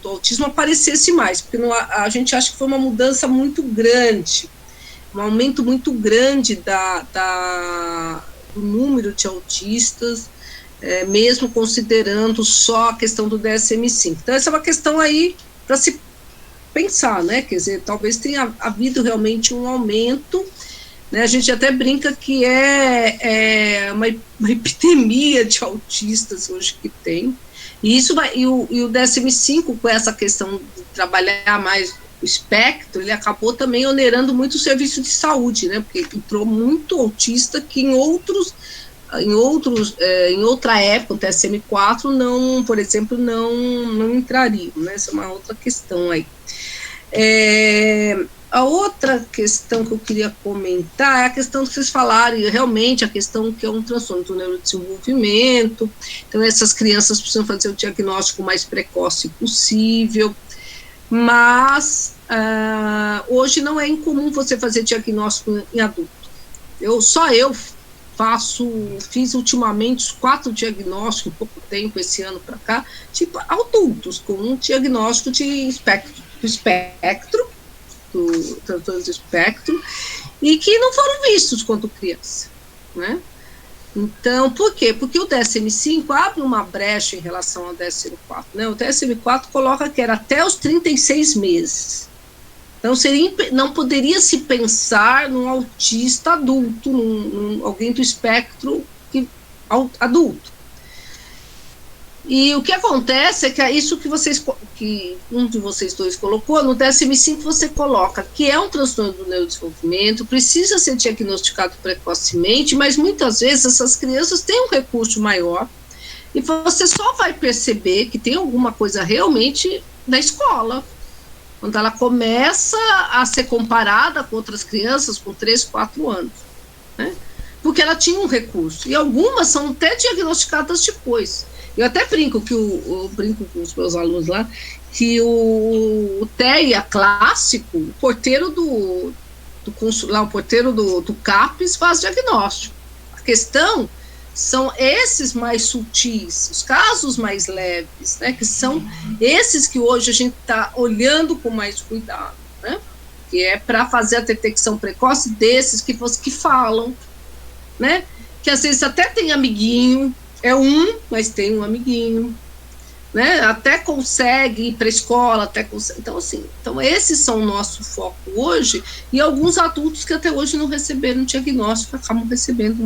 autismo aparecesse mais, porque a gente acha que foi uma mudança muito grande, um aumento muito grande do número de autistas, mesmo considerando só a questão do DSM-5. Então, essa é uma questão aí para se pensar, né? Quer dizer, talvez tenha havido realmente um aumento, né? A gente até brinca que é uma epidemia de autistas hoje que tem. E o DSM-5, com essa questão de trabalhar mais o espectro, ele acabou também onerando muito o serviço de saúde, né? Porque entrou muito autista que em outros em outra época, o TSM4 não, por exemplo, não entraria, né? Essa é uma outra questão aí. A outra questão que eu queria comentar é a questão que vocês falaram, realmente a questão que é um transtorno do neurodesenvolvimento, então essas crianças precisam fazer o diagnóstico mais precoce possível, mas hoje não é incomum você fazer diagnóstico em adulto. Eu fiz ultimamente 4 diagnósticos, em pouco tempo, esse ano para cá, tipo adultos, com um diagnóstico de espectro, do transtorno do espectro, e que não foram vistos quando criança, né? Então, por quê? Porque o DSM-5 abre uma brecha em relação ao DSM-4, né? O DSM-4 coloca que era até os 36 meses. Então, não poderia se pensar num autista adulto, alguém do espectro adulto. E o que acontece é que é isso que um de vocês dois colocou, no DSM-5 você coloca que é um transtorno do neurodesenvolvimento, precisa ser diagnosticado precocemente, mas muitas vezes essas crianças têm um recurso maior, e você só vai perceber que tem alguma coisa realmente na escola, quando ela começa a ser comparada com outras crianças com 3, 4 anos, né? Porque ela tinha um recurso, e algumas são até diagnosticadas depois. Eu até brinco eu brinco com os meus alunos lá, que o TEA clássico, o porteiro do CAPES faz diagnóstico. A questão são esses mais sutis, os casos mais leves, né, que são esses que hoje a gente está olhando com mais cuidado, né, que é para fazer a detecção precoce desses que falam, né, que às vezes até tem amiguinho, mas tem um amiguinho, né? Até consegue ir para a escola, então assim, esses são o nosso foco hoje, e alguns adultos que até hoje não receberam diagnóstico acabam recebendo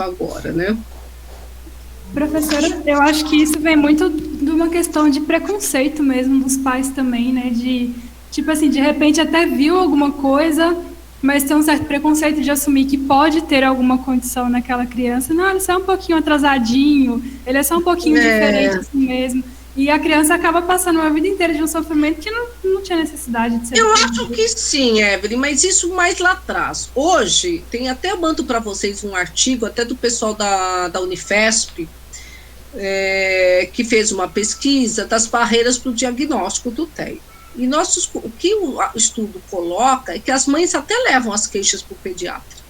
agora, né?
Professora, eu acho que isso vem muito de uma questão de preconceito mesmo dos pais também, né? De, tipo assim, de repente até viu alguma coisa, mas tem um certo preconceito de assumir que pode ter alguma condição naquela criança. Não, ele é só um pouquinho atrasadinho, ele é só um pouquinho diferente assim mesmo. E a criança acaba passando uma vida inteira de um sofrimento que não tinha necessidade de ser.
Eu acho que sim, Evelyn, mas isso mais lá atrás. Hoje, eu mando para vocês um artigo, até do pessoal da Unifesp, que fez uma pesquisa das barreiras para o diagnóstico do TEA. E o que o estudo coloca é que as mães até levam as queixas para o pediatra,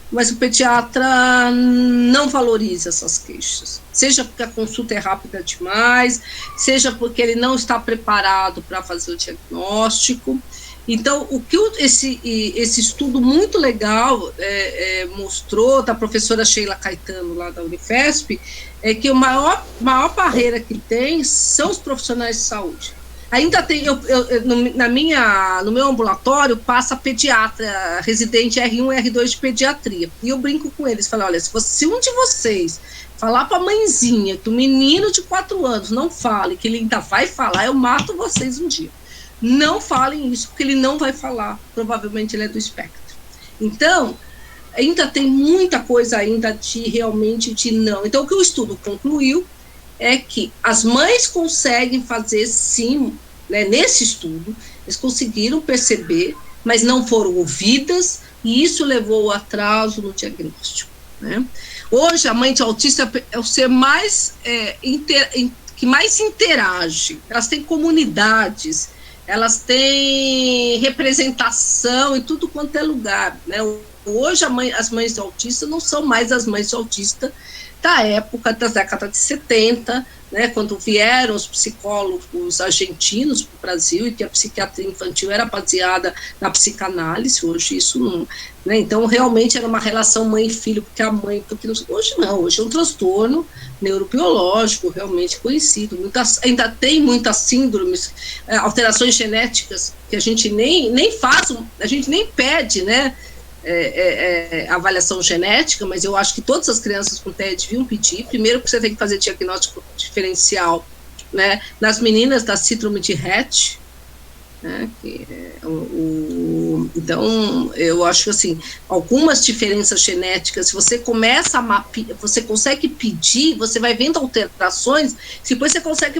mas o pediatra não valoriza essas queixas, seja porque a consulta é rápida demais, seja porque ele não está preparado para fazer o diagnóstico. Então, o que esse estudo muito legal mostrou, da professora Sheila Caetano, lá da Unifesp, é que a maior barreira que tem são os profissionais de saúde. Ainda tem, no meu ambulatório, passa pediatra, residente R1 e R2 de pediatria, e eu brinco com eles, falo, olha, se um de vocês falar para a mãezinha que o menino de 4 anos não fale, que ele ainda vai falar, eu mato vocês um dia. Não falem isso, porque ele não vai falar, provavelmente ele é do espectro. Então, ainda tem muita coisa ainda de não. Então, o que o estudo concluiu é que as mães conseguem fazer sim, né, nesse estudo, eles conseguiram perceber, mas não foram ouvidas, e isso levou ao atraso no diagnóstico, né? Hoje, a mãe de autista é o ser mais, que mais interage, elas têm comunidades, elas têm representação em tudo quanto é lugar, né? Hoje, as mães de autista não são mais as mães de autista da época da década de 70, né, quando vieram os psicólogos argentinos para o Brasil, e que a psiquiatria infantil era baseada na psicanálise. Hoje isso não, né, então realmente era uma relação mãe e filho, hoje não, hoje é um transtorno neurobiológico realmente conhecido, ainda tem muitas síndromes, alterações genéticas que a gente nem faz, a gente nem pede, né, avaliação genética, mas eu acho que todas as crianças com TEA deviam pedir. Primeiro, que você tem que fazer diagnóstico diferencial, né, nas meninas da síndrome de Rett, né, que é Então, eu acho assim, algumas diferenças genéticas, se você começa a mapear, você consegue pedir, você vai vendo alterações, depois você consegue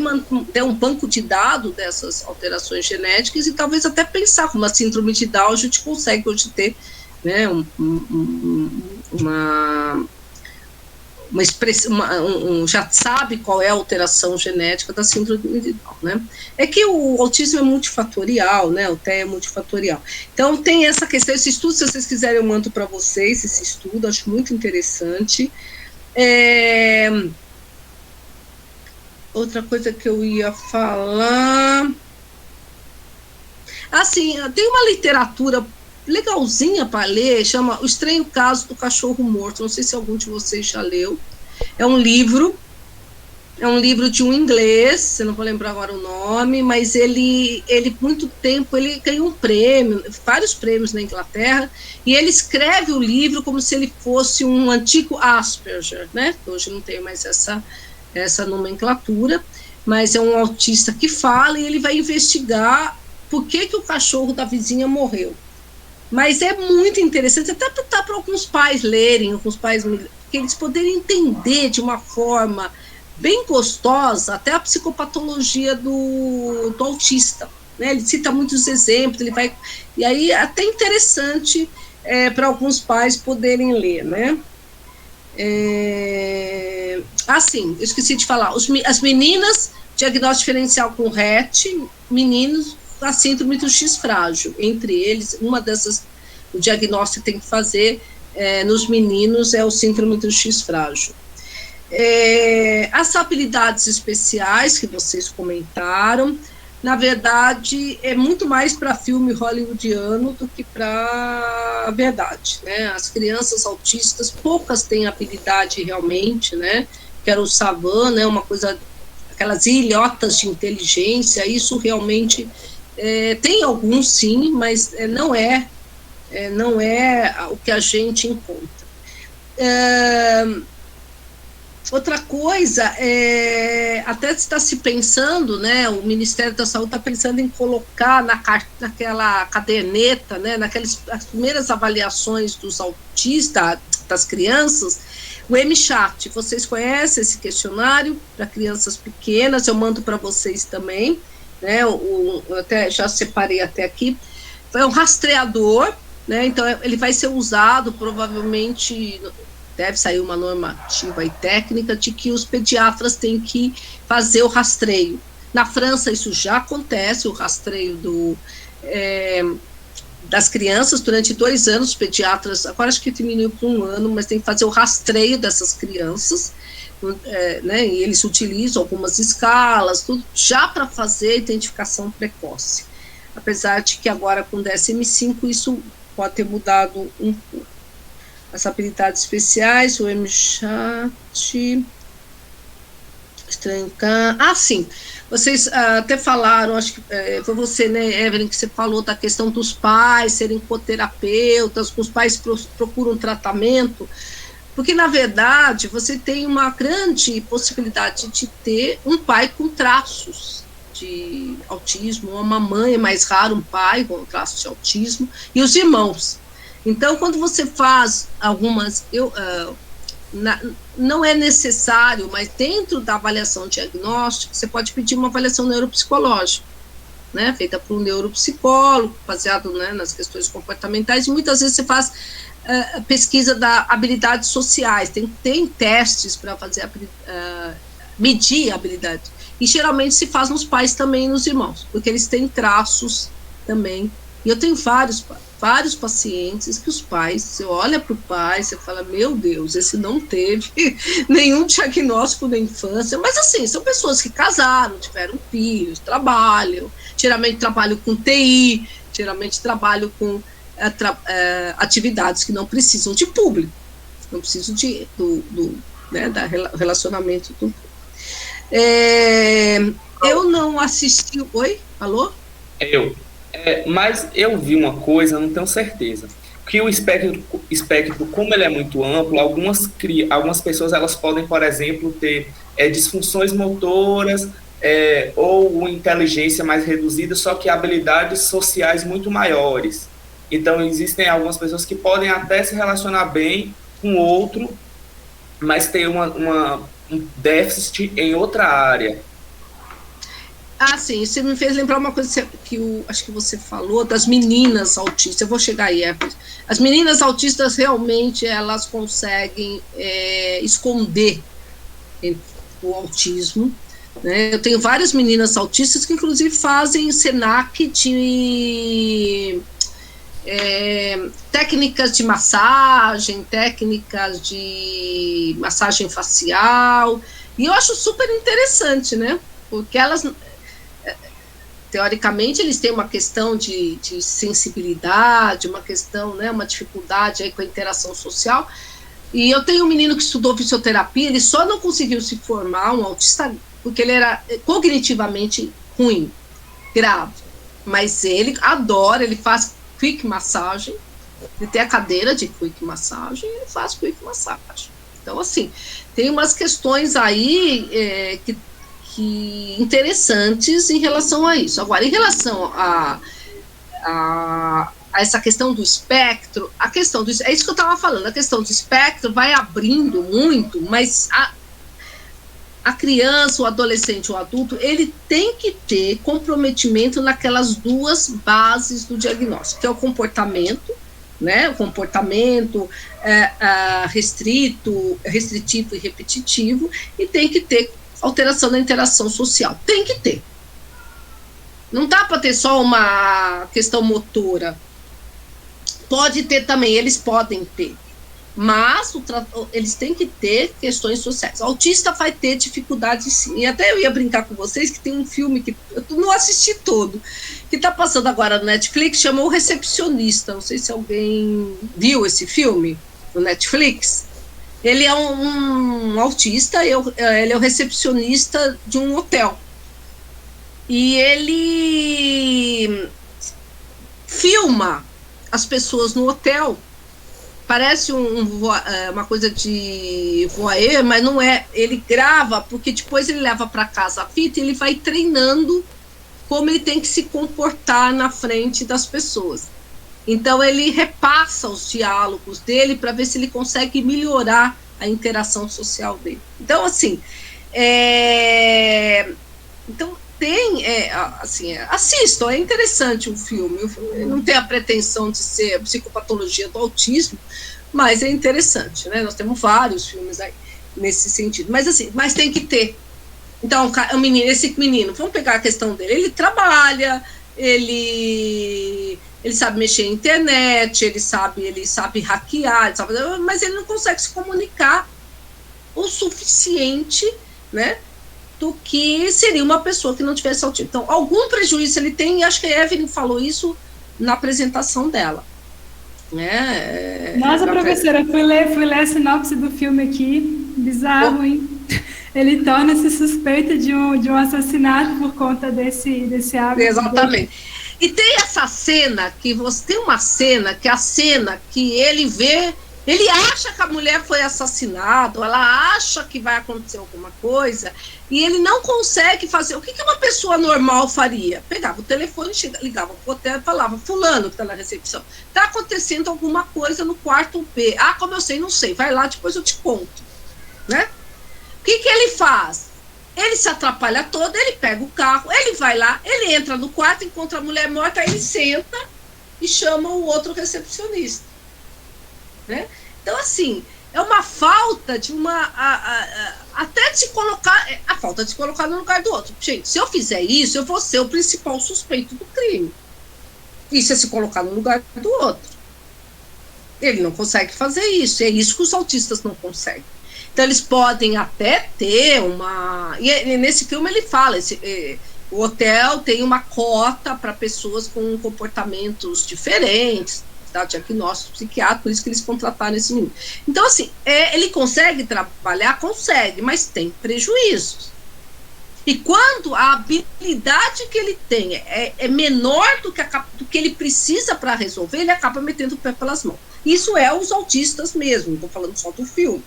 ter um banco de dados dessas alterações genéticas e talvez até pensar como a síndrome de Down a gente consegue hoje ter, né, já sabe qual é a alteração genética da síndrome de Down, né? É que o autismo é multifatorial, né? O TEA é multifatorial. Então, tem essa questão, esse estudo, se vocês quiserem, eu mando para vocês esse estudo, acho muito interessante. Outra coisa que eu ia falar... Assim, tem uma literatura legalzinha para ler, chama O Estranho Caso do Cachorro Morto, não sei se algum de vocês já leu, é um livro de um inglês, eu não vou lembrar agora o nome, mas ele muito tempo, ele ganhou um prêmio, vários prêmios na Inglaterra, e ele escreve o livro como se ele fosse um antigo Asperger, né, hoje não tem mais essa nomenclatura, mas é um autista que fala, e ele vai investigar por que o cachorro da vizinha morreu. Mas é muito interessante, até para alguns pais lerem, alguns pais, que eles poderem entender de uma forma bem gostosa até a psicopatologia do autista, né? Ele cita muitos exemplos, e aí é até interessante para alguns pais poderem ler, né? Sim, eu esqueci de falar, as meninas, diagnóstico diferencial com RET, meninos, a síndrome do X frágil, entre eles, uma dessas, o diagnóstico que tem que fazer nos meninos é o síndrome do X frágil. As habilidades especiais que vocês comentaram, na verdade, é muito mais para filme hollywoodiano do que para a verdade, né? As crianças autistas, poucas têm habilidade realmente, né? Que era o Savan, né? Uma coisa, aquelas ilhotas de inteligência, isso realmente... tem alguns sim, mas não é o que a gente encontra. Outra coisa, até está se pensando, né, o Ministério da Saúde está pensando em colocar naquela caderneta, né, as primeiras avaliações dos autistas, das crianças, o MCHAT. Vocês conhecem esse questionário para crianças pequenas? Eu mando para vocês também. Né, eu até já separei até aqui, é um rastreador, né, então ele vai ser usado, provavelmente deve sair uma normativa e técnica de que os pediatras têm que fazer o rastreio. Na França isso já acontece, o rastreio das crianças durante 2 anos, os pediatras, agora acho que diminuiu para 1 ano, mas tem que fazer o rastreio dessas crianças, né, e eles utilizam algumas escalas, tudo já para fazer a identificação precoce. Apesar de que agora com o DSM-5 isso pode ter mudado um pouco. As habilidades especiais, o MCHAT, sim, vocês até falaram, acho que foi você, né, Evelyn, que você falou da questão dos pais serem coterapeutas, que os pais procuram tratamento. Porque, na verdade, você tem uma grande possibilidade de ter um pai com traços de autismo, ou uma mãe, é mais raro um pai com traços de autismo, e os irmãos. Então, quando você faz algumas... não é necessário, mas dentro da avaliação diagnóstica, você pode pedir uma avaliação neuropsicológica, né, feita por um neuropsicólogo, baseado, né, nas questões comportamentais, e muitas vezes você faz... pesquisa da habilidades sociais, tem testes para fazer medir a habilidade, e geralmente se faz nos pais também e nos irmãos, porque eles têm traços também, e eu tenho vários pacientes que os pais, você olha para o pai, você fala, meu Deus, esse não teve nenhum diagnóstico na infância, mas assim, são pessoas que casaram, tiveram filhos, trabalham, geralmente trabalham com TI, geralmente trabalham com atividades que não precisam de público, não precisam né, da relacionamento do público. Eu não assisti... Oi? Alô?
Mas eu vi uma coisa, não tenho certeza, que o espectro, como ele é muito amplo, algumas pessoas elas podem, por exemplo, ter disfunções motoras, ou inteligência mais reduzida, só que habilidades sociais muito maiores. Então, existem algumas pessoas que podem até se relacionar bem com outro, mas ter um déficit em outra área.
Ah, sim, você me fez lembrar uma coisa que acho que você falou das meninas autistas. Eu vou chegar aí. As meninas autistas realmente elas conseguem esconder o autismo, né? Eu tenho várias meninas autistas que inclusive fazem SENAC de técnicas de massagem, técnicas de massagem facial, e eu acho super interessante, né? Porque elas teoricamente, eles têm uma questão de sensibilidade, uma questão, né, uma dificuldade aí com a interação social. E eu tenho um menino que estudou fisioterapia, ele só não conseguiu se formar, um autista, porque ele era cognitivamente ruim, grave. Mas ele adora, ele faz quick massagem, ele tem a cadeira de quick massagem, ele faz quick massagem. Então, assim, tem umas questões aí que interessantes em relação a isso. Agora, em relação a essa questão do espectro, é isso que eu estava falando, a questão do espectro vai abrindo muito, mas a criança, o adolescente, o adulto, ele tem que ter comprometimento naquelas duas bases do diagnóstico, que é o comportamento, né, o comportamento restritivo e repetitivo, e tem que ter alteração da interação social. Tem que ter. Não dá para ter só uma questão motora. Pode ter também, eles podem ter. Mas eles têm que ter questões sociais. O autista vai ter dificuldade sim. E até eu ia brincar com vocês que tem um filme que eu não assisti todo, que está passando agora no Netflix, chamou O Recepcionista. Não sei se alguém viu esse filme no Netflix. Ele é um autista, ele é o recepcionista de um hotel. E ele filma as pessoas no hotel. Parece uma coisa de voyeur, mas não é. Ele grava, porque depois ele leva para casa a fita e ele vai treinando como ele tem que se comportar na frente das pessoas. Então, ele repassa os diálogos dele para ver se ele consegue melhorar a interação social dele. Então, assim, então assistam, é interessante o filme. O filme não tem a pretensão de ser a psicopatologia do autismo, mas é interessante, né? Nós temos vários filmes aí nesse sentido. Mas, assim, tem que ter. Então, esse menino, vamos pegar a questão dele, ele trabalha, ele sabe mexer na internet, ele sabe hackear, mas ele não consegue se comunicar o suficiente, né, do que seria uma pessoa que não tivesse autismo. Então, algum prejuízo ele tem, e acho que a Evelyn falou isso na apresentação dela. Né?
Nossa, professora, fui ler a sinopse do filme aqui, bizarro, hein? Ele torna-se suspeito de um assassinato por conta desse hábito.
Exatamente. E tem essa cena, tem uma cena, que é a cena que ele vê, ele acha que a mulher foi assassinada, ela acha que vai acontecer alguma coisa, e ele não consegue fazer. O que uma pessoa normal faria? Pegava o telefone, ligava pro hotel e falava: fulano que está na recepção, está acontecendo alguma coisa no quarto B. Ah, como eu sei? Não sei, vai lá, depois eu te conto. Né? O que ele faz? Ele se atrapalha todo, ele pega o carro, ele vai lá, ele entra no quarto, encontra a mulher morta, aí ele senta e chama o outro recepcionista. Né? Então, assim, é uma falta de até de se colocar, a falta de se colocar no lugar do outro. Gente, se eu fizer isso, eu vou ser o principal suspeito do crime. Isso é se colocar no lugar do outro. Ele não consegue fazer isso, é isso que os autistas não conseguem. Então, eles podem até ter uma... E nesse filme ele fala, o hotel tem uma cota para pessoas com comportamentos diferentes, tá? Diagnóstico psiquiátrico, por isso que eles contrataram esse menino. Então, assim, ele consegue trabalhar? Consegue, mas tem prejuízos. E quando a habilidade que ele tem é menor do que ele precisa para resolver, ele acaba metendo o pé pelas mãos. Isso é os autistas mesmo, não estou falando só do filme.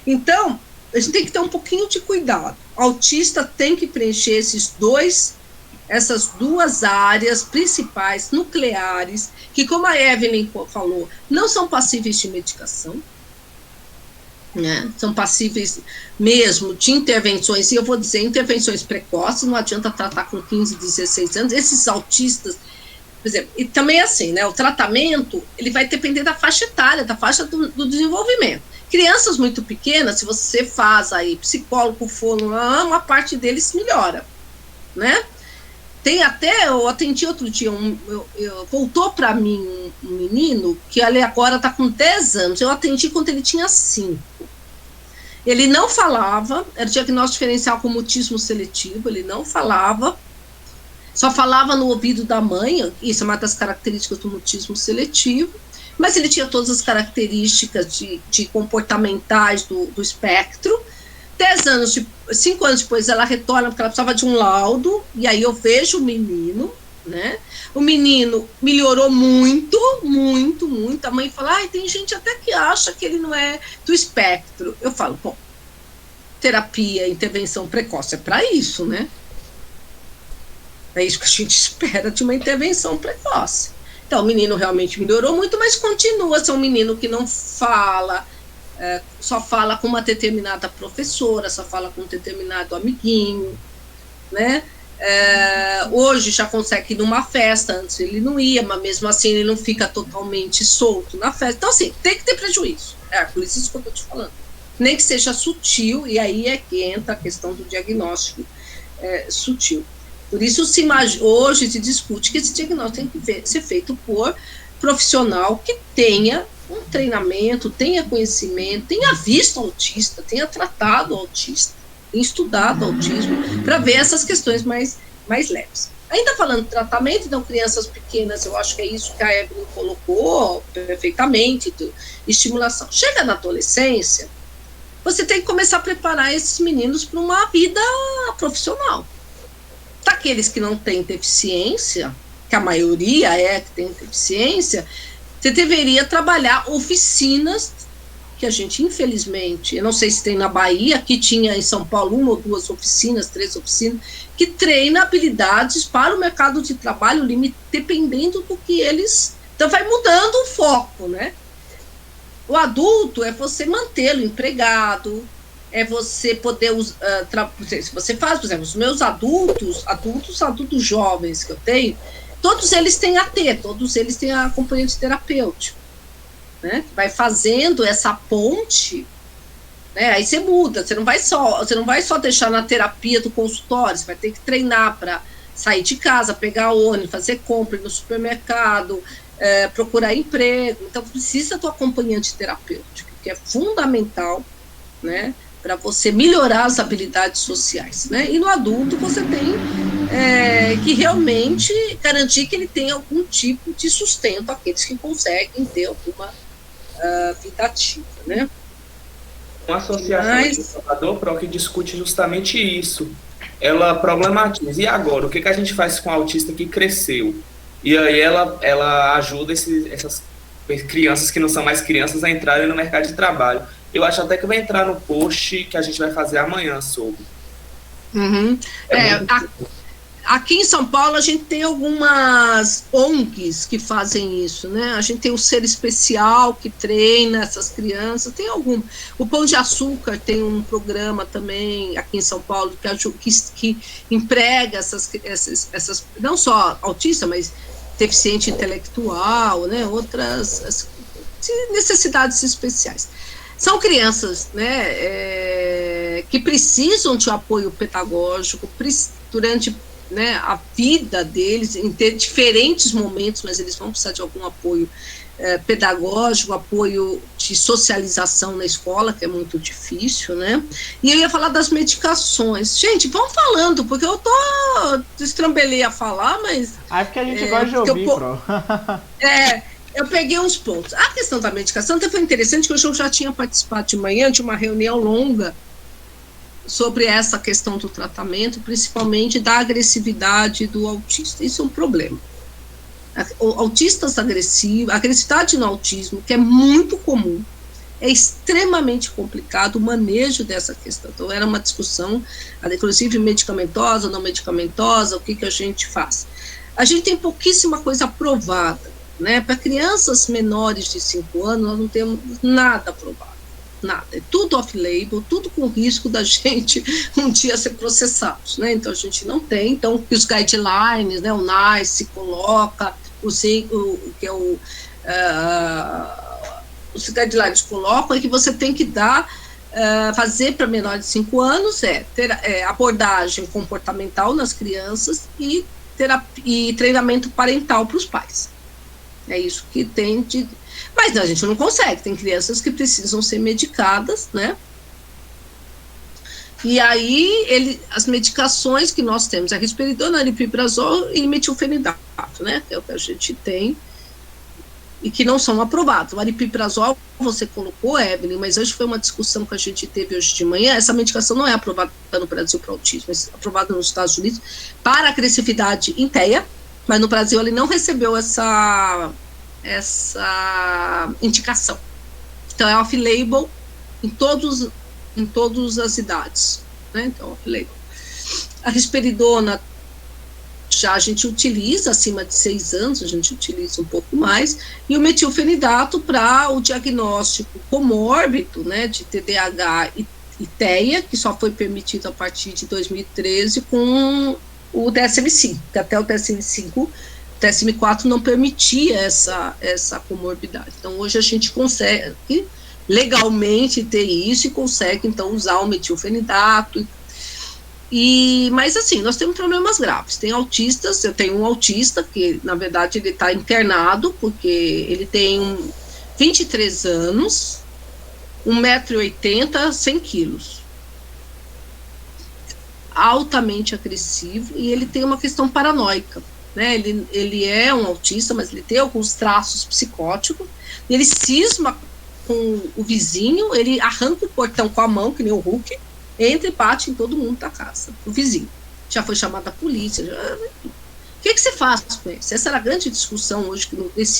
Então, a gente tem que ter um pouquinho de cuidado. O autista tem que preencher esses dois essas duas áreas principais, nucleares, que, como a Evelyn falou, não são passíveis de medicação, né? São passíveis mesmo de intervenções, e eu vou dizer intervenções precoces, não adianta tratar com 15, 16 anos, esses autistas, por exemplo, e também assim, né, o tratamento, ele vai depender da faixa etária, da faixa do desenvolvimento. Crianças muito pequenas, se você faz aí psicólogo, fono, uma parte deles melhora, né? Tem até, eu atendi outro dia, voltou para mim um menino, que ele agora está com 10 anos, eu atendi quando ele tinha 5. Ele não falava, era diagnóstico diferencial com mutismo seletivo, ele não falava, só falava no ouvido da mãe, isso é uma das características do mutismo seletivo, mas ele tinha todas as características de comportamentais do espectro. 5 anos depois ela retorna porque ela precisava de um laudo, e aí eu vejo o menino, né? O menino melhorou muito, muito, muito. A mãe fala, tem gente até que acha que ele não é do espectro. Eu falo, bom, terapia, intervenção precoce é para isso, né? É isso que a gente espera de uma intervenção precoce. Então, o menino realmente melhorou muito, mas continua a ser um menino que não fala, só fala com uma determinada professora, só fala com um determinado amiguinho, né? Hoje já consegue ir numa festa, antes ele não ia, mas mesmo assim ele não fica totalmente solto na festa. Então, assim, tem que ter prejuízo. Por isso que eu estou te falando. Nem que seja sutil, e aí é que entra a questão do diagnóstico sutil. Por isso, hoje se discute que esse diagnóstico tem que ser feito por profissional que tenha um treinamento, tenha conhecimento, tenha visto autista, tenha tratado autista, tenha estudado autismo, para ver essas questões mais leves. Ainda falando de tratamento, então, crianças pequenas, eu acho que é isso que a Evelyn colocou perfeitamente, estimulação. Chega na adolescência, você tem que começar a preparar esses meninos para uma vida profissional. Daqueles que não têm deficiência, que a maioria que tem deficiência, você deveria trabalhar oficinas, que a gente, infelizmente, eu não sei se tem na Bahia, aqui tinha em São Paulo 1 ou 2 oficinas, 3 oficinas, que treina habilidades para o mercado de trabalho, dependendo do que eles... Então, vai mudando o foco, né? O adulto é você mantê-lo empregado, é você poder... se você faz, por exemplo, os meus adultos jovens que eu tenho, todos eles têm AT, todos eles têm acompanhante terapêutico, né? Vai fazendo essa ponte, né? Aí você muda, você não vai só deixar na terapia do consultório, você vai ter que treinar para sair de casa, pegar ônibus, fazer compra no supermercado, procurar emprego. Então precisa do acompanhante terapêutico, que é fundamental, né, para você melhorar as habilidades sociais, né? E no adulto você tem que realmente garantir que ele tenha algum tipo de sustento, aqueles que conseguem ter alguma vida ativa, né?
Uma associação de Salvador que discute justamente isso. Ela problematiza. E agora, o que a gente faz com o autista que cresceu? E aí ela ajuda essas crianças que não são mais crianças a entrarem no mercado de trabalho. Eu acho até que vai entrar no post que a gente vai fazer amanhã sobre.
Uhum. Aqui em São Paulo a gente tem algumas ONGs que fazem isso, né? A gente tem o Ser Especial que treina essas crianças, tem algum. O Pão de Açúcar tem um programa também aqui em São Paulo que emprega essas não só autista, mas deficiente intelectual, né? Outras necessidades especiais. São crianças, né, que precisam de apoio pedagógico durante, né, a vida deles, em ter diferentes momentos, mas eles vão precisar de algum apoio pedagógico, apoio de socialização na escola, que é muito difícil, né? E eu ia falar das medicações. Gente, vão falando, porque eu destrambelei a falar, mas...
porque a gente gosta de ouvir, Pro.
Eu peguei uns pontos. A questão da medicação até foi interessante, que hoje eu já tinha participado de manhã de uma reunião longa sobre essa questão do tratamento, principalmente da agressividade do autista. Isso é um problema. Autistas agressivos, agressividade no autismo, que é muito comum, é extremamente complicado o manejo dessa questão. Então, era uma discussão, inclusive medicamentosa, não medicamentosa, o que a gente faz. A gente tem pouquíssima coisa aprovada, né? Para crianças menores de 5 anos, nós não temos nada aprovado, nada. É tudo off-label, tudo com risco da gente um dia ser processados, né? Então, a gente não tem. Então, os guidelines, né? O NICE coloca, os guidelines colocam é que você tem que dar, fazer para menores de 5 anos, ter abordagem comportamental nas crianças e treinamento parental para os pais. É isso que tem de... Mas a gente não consegue, tem crianças que precisam ser medicadas, né? E aí, as medicações que nós temos, a risperidona, aripiprazol e metilfenidato, né? É o que a gente tem e que não são aprovados. O aripiprazol, você colocou, Evelyn, mas hoje foi uma discussão que a gente teve hoje de manhã. Essa medicação não é aprovada no Brasil para autismo, é aprovada nos Estados Unidos para agressividade em TEA, mas no Brasil ele não recebeu essa indicação. Então, é off-label em todas as idades, né? Então, off-label. A risperidona já a gente utiliza acima de 6 anos, a gente utiliza um pouco mais, e o metilfenidato para o diagnóstico comórbido, né, de TDAH e TEA, que só foi permitido a partir de 2013 com o DSM-5, que até o DSM-4 não permitia essa comorbidade. Então, hoje a gente consegue legalmente ter isso e consegue, então, usar o metilfenidato. Mas, assim, nós temos problemas graves. Tem autistas, eu tenho um autista que, na verdade, ele está internado, porque ele tem 23 anos, 1,80 m, 100 quilos. Altamente agressivo, e ele tem uma questão paranoica, né? Ele é um autista, mas ele tem alguns traços psicóticos, ele cisma com o vizinho, ele arranca o portão com a mão, que nem o Hulk, entra e bate em todo mundo da casa, o vizinho. Já foi chamada a polícia. O que você faz com isso? Essa era a grande discussão hoje, que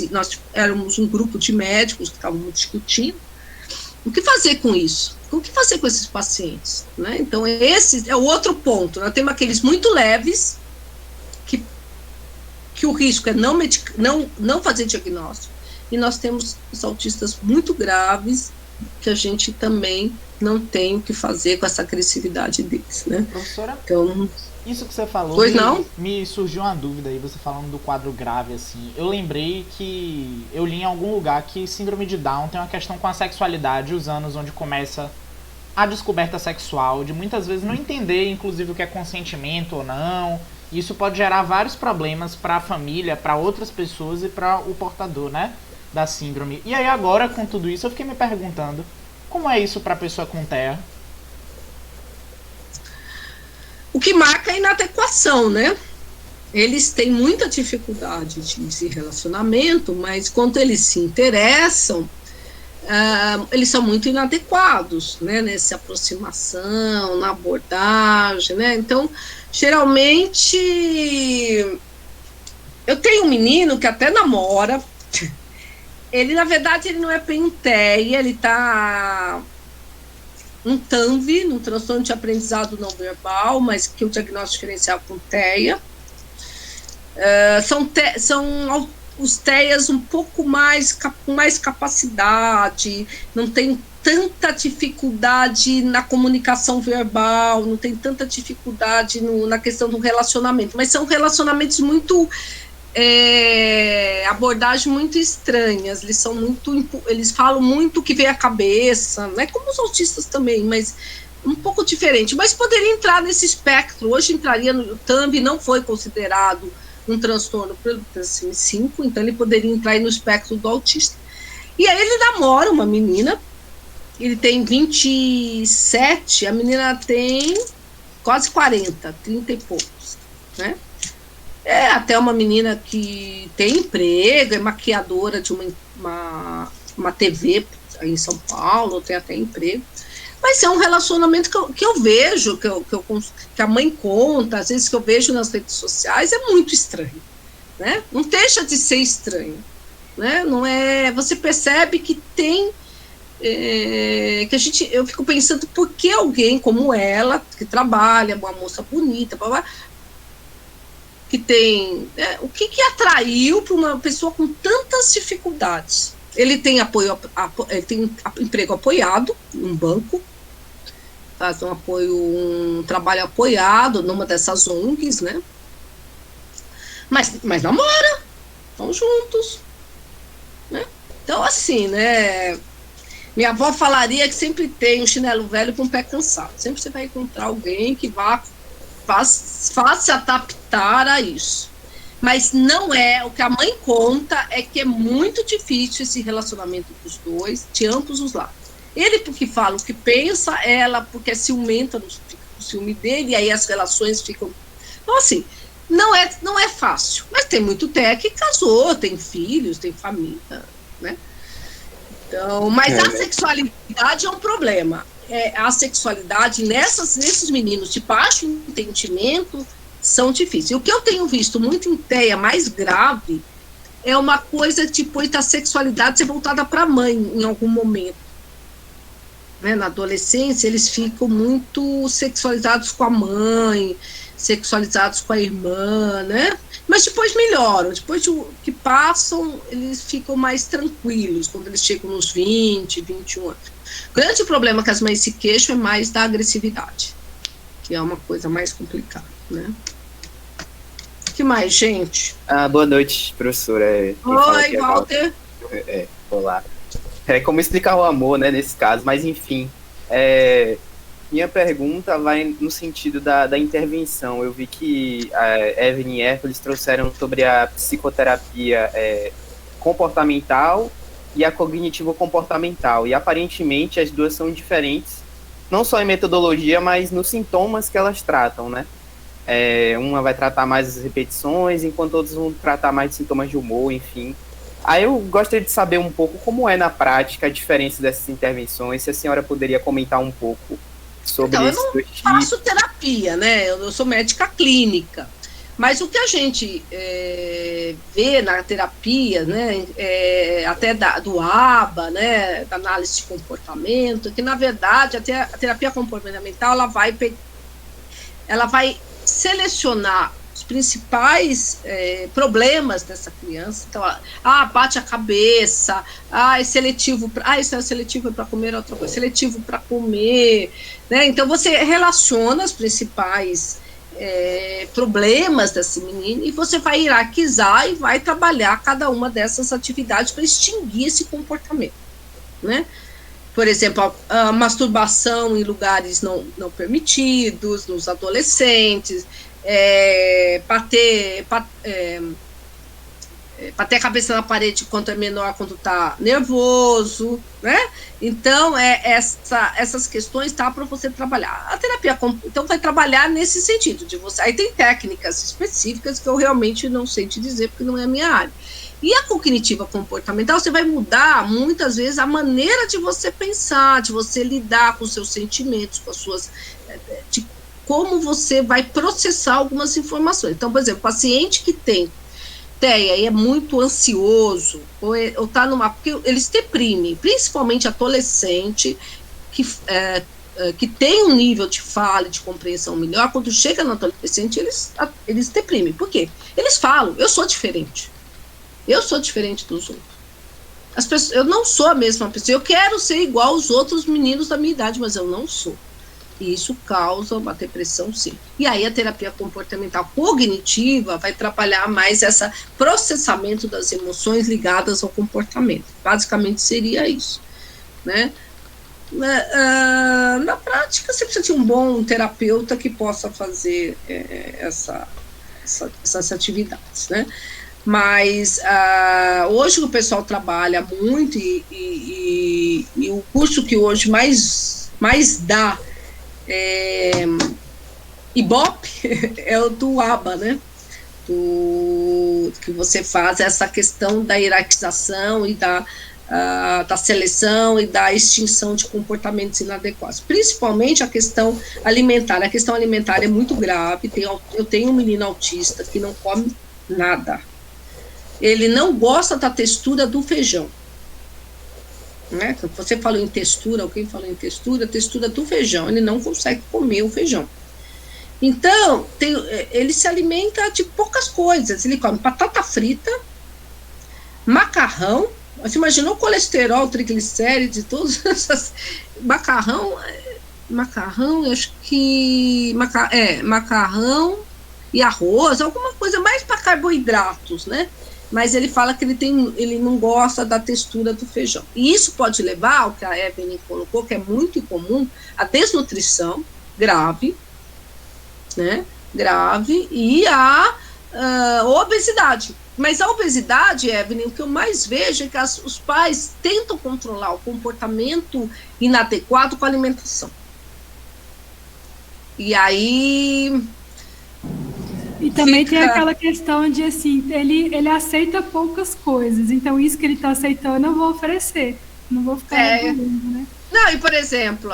nós éramos um grupo de médicos que estavam discutindo. O que fazer com isso? O que fazer com esses pacientes? Né? Então, esse é o outro ponto. Nós temos aqueles muito leves, que o risco é não fazer diagnóstico, e nós temos os autistas muito graves, que a gente também não tem o que fazer com essa agressividade deles, né?
Professora,
então,
isso que você falou, me surgiu uma dúvida aí, você falando do quadro grave, assim. Eu lembrei que eu li em algum lugar que síndrome de Down tem uma questão com a sexualidade, os anos onde começa a descoberta sexual, de muitas vezes não entender, inclusive, o que é consentimento ou não. Isso pode gerar vários problemas para a família, para outras pessoas e para o portador, né, da síndrome. E aí agora, com tudo isso, eu fiquei me perguntando, como é isso para a pessoa com TEA?
O que marca é a inadequação, né? Eles têm muita dificuldade de relacionamento, mas quando eles se interessam, eles são muito inadequados, né? Nessa aproximação, na abordagem, né? Então, geralmente, eu tenho um menino que até namora. Ele, na verdade, ele não é bem um TEA, ele está um TANV, um transtorno de aprendizado não verbal, mas que o diagnóstico diferencial com TEA. São os TEAs um pouco mais, com mais capacidade, não tem tanta dificuldade na comunicação verbal, não tem tanta dificuldade na questão do relacionamento, mas são relacionamentos muito... abordagens muito estranhas, eles falam muito o que vem à cabeça, né, como os autistas também, mas um pouco diferente, mas poderia entrar nesse espectro. Hoje entraria no TANV, não foi considerado um transtorno pelo DSM-5, então ele poderia entrar aí no espectro do autista. E aí ele namora uma menina, ele tem 27, a menina tem quase 40, 30 e poucos, né? É até uma menina que tem emprego, é maquiadora de uma TV aí em São Paulo, tem até emprego. Mas é um relacionamento que eu vejo, que a mãe conta, às vezes que eu vejo nas redes sociais, é muito estranho, né? Não deixa de ser estranho, né? Não é, você percebe que tem eu fico pensando por que alguém como ela, que trabalha, uma moça bonita, blá, blá, que tem... o que atraiu para uma pessoa com tantas dificuldades? Ele tem ele tem emprego apoiado num banco, faz um trabalho apoiado numa dessas ONGs, né? Mas namora, estão juntos, né? Então, assim, né? Minha avó falaria que sempre tem um chinelo velho com o pé cansado. Sempre você vai encontrar alguém que faça se adaptar a isso. Mas não é, o que a mãe conta é que é muito difícil esse relacionamento dos dois, de ambos os lados. Ele porque fala o que pensa, ela porque é ciumenta, fica com o ciúme dele, e aí as relações ficam... Então, assim, não é fácil. Mas tem muito que casou, tem filhos, tem família, né? Então, mas a sexualidade é um problema. A sexualidade nesses meninos de baixo entendimento são difíceis. O que eu tenho visto muito em TEA mais grave é uma coisa tipo da sexualidade ser voltada para a mãe em algum momento. Né? Na adolescência, eles ficam muito sexualizados com a mãe, sexualizados com a irmã, né? Mas depois melhoram, depois que passam, eles ficam mais tranquilos, quando eles chegam nos 20, 21 anos. O grande problema que as mães se queixam é mais da agressividade, que é uma coisa mais complicada, né? O que mais, gente?
Boa noite, professora.
Oi, Walter.
Olá. Como explicar o amor, né, nesse caso, mas enfim, minha pergunta vai no sentido da intervenção. Eu vi que a Evelyn e Hércules trouxeram sobre a psicoterapia comportamental e a cognitivo-comportamental, e aparentemente as duas são diferentes, não só em metodologia, mas nos sintomas que elas tratam, né? Uma vai tratar mais as repetições, enquanto outros vão tratar mais de sintomas de humor, enfim. Aí eu gostaria de saber um pouco como é na prática a diferença dessas intervenções, se a senhora poderia comentar um pouco sobre
isso. Então, eu não faço terapia, né? Eu sou médica clínica, mas o que a gente vê na terapia, né, até do ABA, né, da análise de comportamento, que na verdade a terapia comportamental ela vai selecionar os principais problemas dessa criança. Então, bate a cabeça, é seletivo, isso é seletivo para comer outra coisa, seletivo para comer, né? Então você relaciona os principais problemas desse menino e você vai hierarquizar e vai trabalhar cada uma dessas atividades para extinguir esse comportamento, né? Por exemplo, a masturbação em lugares não permitidos, nos adolescentes, bater a cabeça na parede quando é menor, quando está nervoso, né? Então, essas questões tá para você trabalhar. A terapia, então, vai trabalhar nesse sentido de você. Aí tem técnicas específicas que eu realmente não sei te dizer, porque não é a minha área. E a cognitiva comportamental, você vai mudar, muitas vezes, a maneira de você pensar, de você lidar com os seus sentimentos, com as suas... de como você vai processar algumas informações. Então, por exemplo, paciente que tem TEA e é muito ansioso, ou está numa... porque eles deprimem, principalmente adolescente, que tem um nível de fala e de compreensão melhor, quando chega no adolescente, eles deprimem. Por quê? Eles falam, eu sou diferente dos outros. Eu não sou a mesma pessoa, eu quero ser igual aos outros meninos da minha idade, mas eu não sou. E isso causa uma depressão, sim. E aí a terapia comportamental cognitiva vai trabalhar mais esse processamento das emoções ligadas ao comportamento. Basicamente seria isso, né? Na prática, você precisa de um bom terapeuta que possa fazer essas atividades, né? Mas hoje o pessoal trabalha muito e o curso que hoje mais dá Ibope é o do ABA, né? Que você faz essa questão da hierarquização e da seleção e da extinção de comportamentos inadequados, principalmente a questão alimentar. A questão alimentar é muito grave. Eu tenho um menino autista que não come nada. Ele não gosta da textura do feijão. né? Você falou em textura, alguém falou em textura, a textura do feijão, ele não consegue comer o feijão. Então, ele se alimenta de poucas coisas, ele come batata frita, macarrão, você imaginou o colesterol, triglicérides, todas essas... Macarrão, acho que... macarrão e arroz, alguma coisa mais para carboidratos, né? Mas ele fala que ele não gosta da textura do feijão. E isso pode levar, ao que a Evelyn colocou, que é muito comum, a desnutrição grave, né? Grave, e a obesidade. Mas a obesidade, Evelyn, o que eu mais vejo é que os pais tentam controlar o comportamento inadequado com a alimentação. E aí...
E também tem aquela questão de, assim, ele aceita poucas coisas, então isso que ele está aceitando eu vou oferecer, não vou ficar regulando, né?
Não, e por exemplo,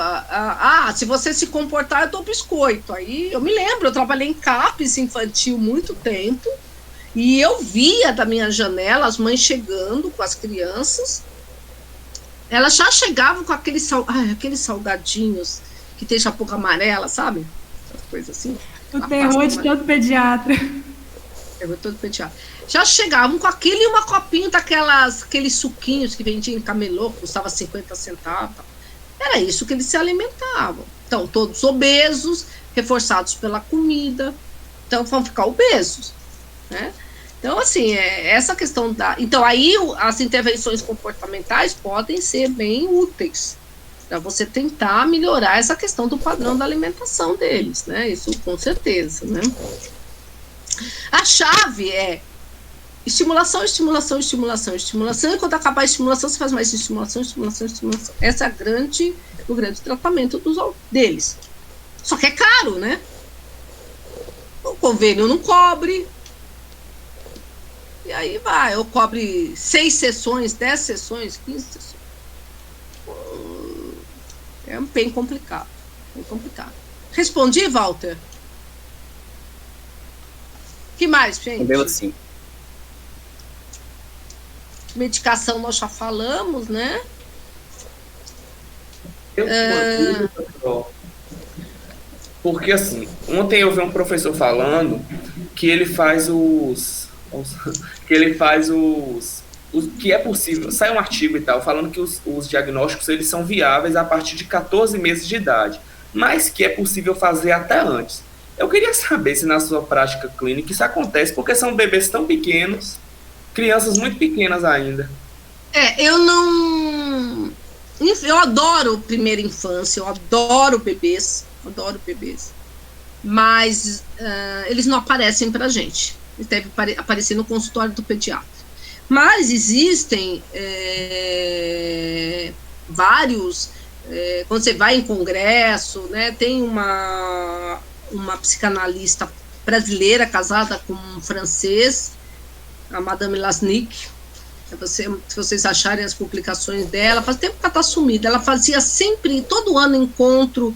se você se comportar, eu dou biscoito. Aí eu me lembro, eu trabalhei em CAPES infantil muito tempo, e eu via da minha janela as mães chegando com as crianças, elas já chegavam com aqueles salgadinhos que tem a boca amarela, sabe? Essas coisas assim.
O terror de todo pediatra.
Já chegavam com aquele e uma copinha aqueles suquinhos que vendiam em camelô, que custava 50 centavos. Era isso que eles se alimentavam. Então, todos obesos, reforçados pela comida. Então, vão ficar obesos, né? Então, assim, essa questão da... Então, aí as intervenções comportamentais podem ser bem úteis para você tentar melhorar essa questão do padrão da alimentação deles, né? Isso com certeza, né? A chave é estimulação, estimulação, estimulação, estimulação, e quando acabar a estimulação, você faz mais estimulação, estimulação, estimulação. Esse é o grande tratamento deles. Só que é caro, né? O convênio não cobre. E aí vai, ou cobre 6 sessões, 10 sessões, 15 sessões. É bem complicado. Bem complicado. Respondi, Walter? O que mais, gente?
Entendeu, sim.
Medicação nós já falamos, né?
Porque assim, ontem eu vi um professor falando que ele faz que é possível, sai um artigo e tal, falando que os diagnósticos eles são viáveis a partir de 14 meses de idade, mas que é possível fazer até antes. Eu queria saber se na sua prática clínica isso acontece, porque são bebês tão pequenos, crianças muito pequenas ainda.
Eu adoro primeira infância, eu adoro bebês, mas eles não aparecem pra gente. Eles devem aparecer no consultório do pediatra. Mas existem vários, quando você vai em congresso, né, tem uma psicanalista brasileira casada com um francês, a Madame Lasnik. Se vocês acharem as publicações dela, faz tempo que ela está sumida. Ela fazia sempre, todo ano, encontro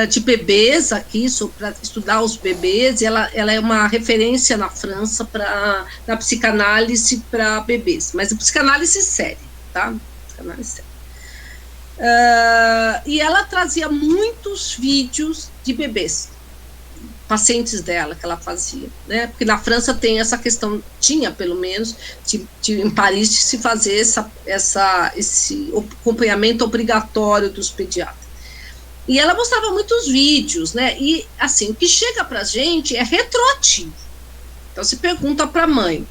de bebês aqui, para estudar os bebês, e ela é uma referência na França na psicanálise para bebês, mas a psicanálise séria, tá? Psicanálise séria. E ela trazia muitos vídeos de bebês, pacientes dela, que ela fazia, né? Porque na França tem essa questão, tinha pelo menos, em Paris, de se fazer esse acompanhamento obrigatório dos pediatras. E ela mostrava muitos vídeos, né? E, assim, o que chega pra gente é retroativo. Então, você pergunta pra mãe,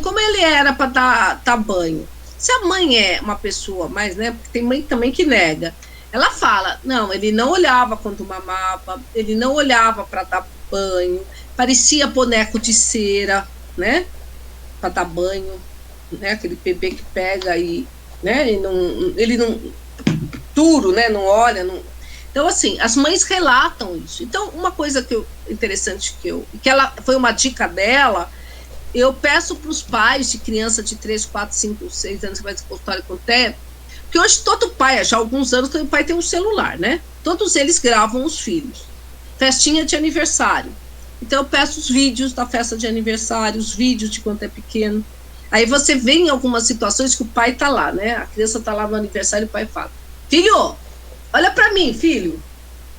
como ele era para dar banho? Se a mãe é uma pessoa mais, né? Porque tem mãe também que nega. Ela fala, não, ele não olhava quando mamava, ele não olhava para dar banho, parecia boneco de cera, né? Para dar banho, né? Aquele bebê que pega e, né? Ele não duro, né? Não olha, não. Então, assim, as mães relatam isso. Então, uma coisa interessante que ela foi uma dica dela, eu peço para os pais de criança de 3, 4, 5, 6 anos que vai consultório com TEA, porque hoje todo pai, já há alguns anos, todo pai tem um celular, né? Todos eles gravam os filhos. Festinha de aniversário. Então, eu peço os vídeos da festa de aniversário, os vídeos de quando é pequeno. Aí você vê em algumas situações que o pai tá lá, né? A criança tá lá no aniversário e o pai fala: filho, olha para mim, filho.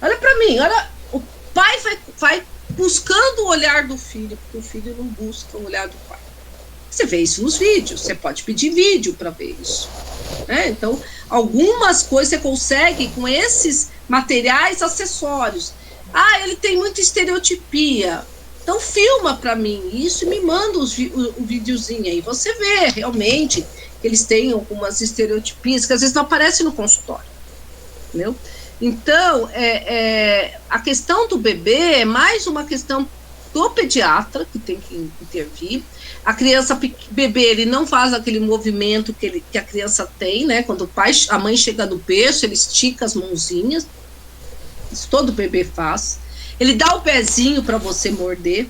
Olha para mim, olha. O pai vai buscando o olhar do filho, porque o filho não busca o olhar do pai. Você vê isso nos vídeos, você pode pedir vídeo para ver isso. Né? Então, algumas coisas você consegue com esses materiais acessórios. Ah, ele tem muita estereotipia. Então, filma para mim isso e me manda o videozinho aí. Você vê realmente que eles têm algumas estereotipias que às vezes não aparecem no consultório. Entendeu? Então, a questão do bebê é mais uma questão do pediatra que tem que intervir. A criança, bebê, ele não faz aquele movimento que a criança tem, né? Quando a mãe chega no berço, ele estica as mãozinhas. Isso todo bebê faz. Ele dá o pezinho para você morder.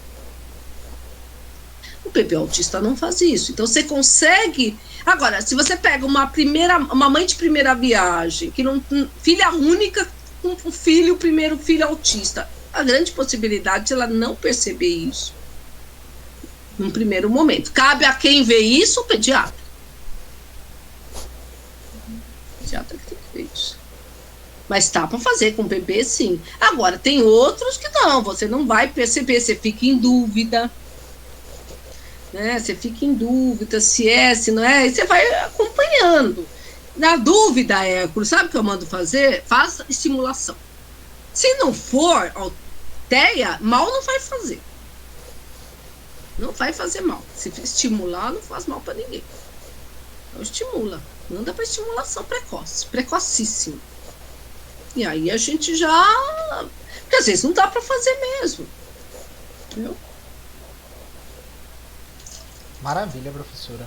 O bebê autista não faz isso. Então, você consegue... Agora, se você pega uma mãe de primeira viagem, que não, filha única com o primeiro filho autista, a grande possibilidade de ela não perceber isso num primeiro momento. Cabe a quem vê isso? O pediatra. O pediatra que tem que ver isso. Mas tá para fazer com o bebê, sim. Agora, tem outros que não, você não vai perceber, você fica em dúvida. Né? Você fica em dúvida se não é, e você vai acompanhando. Na dúvida, Hércules, sabe o que eu mando fazer? Faça estimulação. Se não for alteia, mal não vai fazer. Não vai fazer mal. Se estimular, não faz mal para ninguém. Então estimula. Manda para estimulação precoce. Precocíssima. E aí a gente já... Porque às vezes não dá para fazer mesmo. Entendeu?
Maravilha, professora.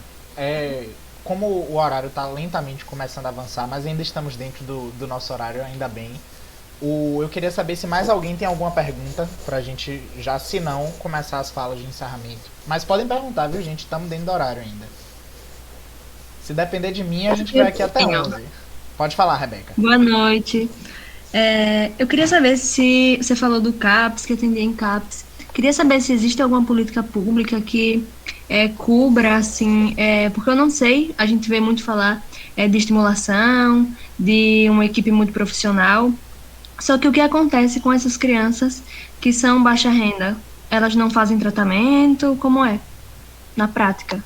Como o horário está lentamente começando a avançar, mas ainda estamos dentro do nosso horário, ainda bem. Eu queria saber se mais alguém tem alguma pergunta para a gente, já se não, começar as falas de encerramento. Mas podem perguntar, viu, gente? Estamos dentro do horário ainda. Se depender de mim, a gente vai aqui até 11. Pode falar, Rebeca.
Boa noite. Eu queria saber se você falou do CAPS, que atendia em CAPS. Queria saber se existe alguma política pública que cubra, assim, porque eu não sei, a gente vê muito falar de estimulação, de uma equipe muito profissional, só que o que acontece com essas crianças que são baixa renda? Elas não fazem tratamento? Como é, na prática?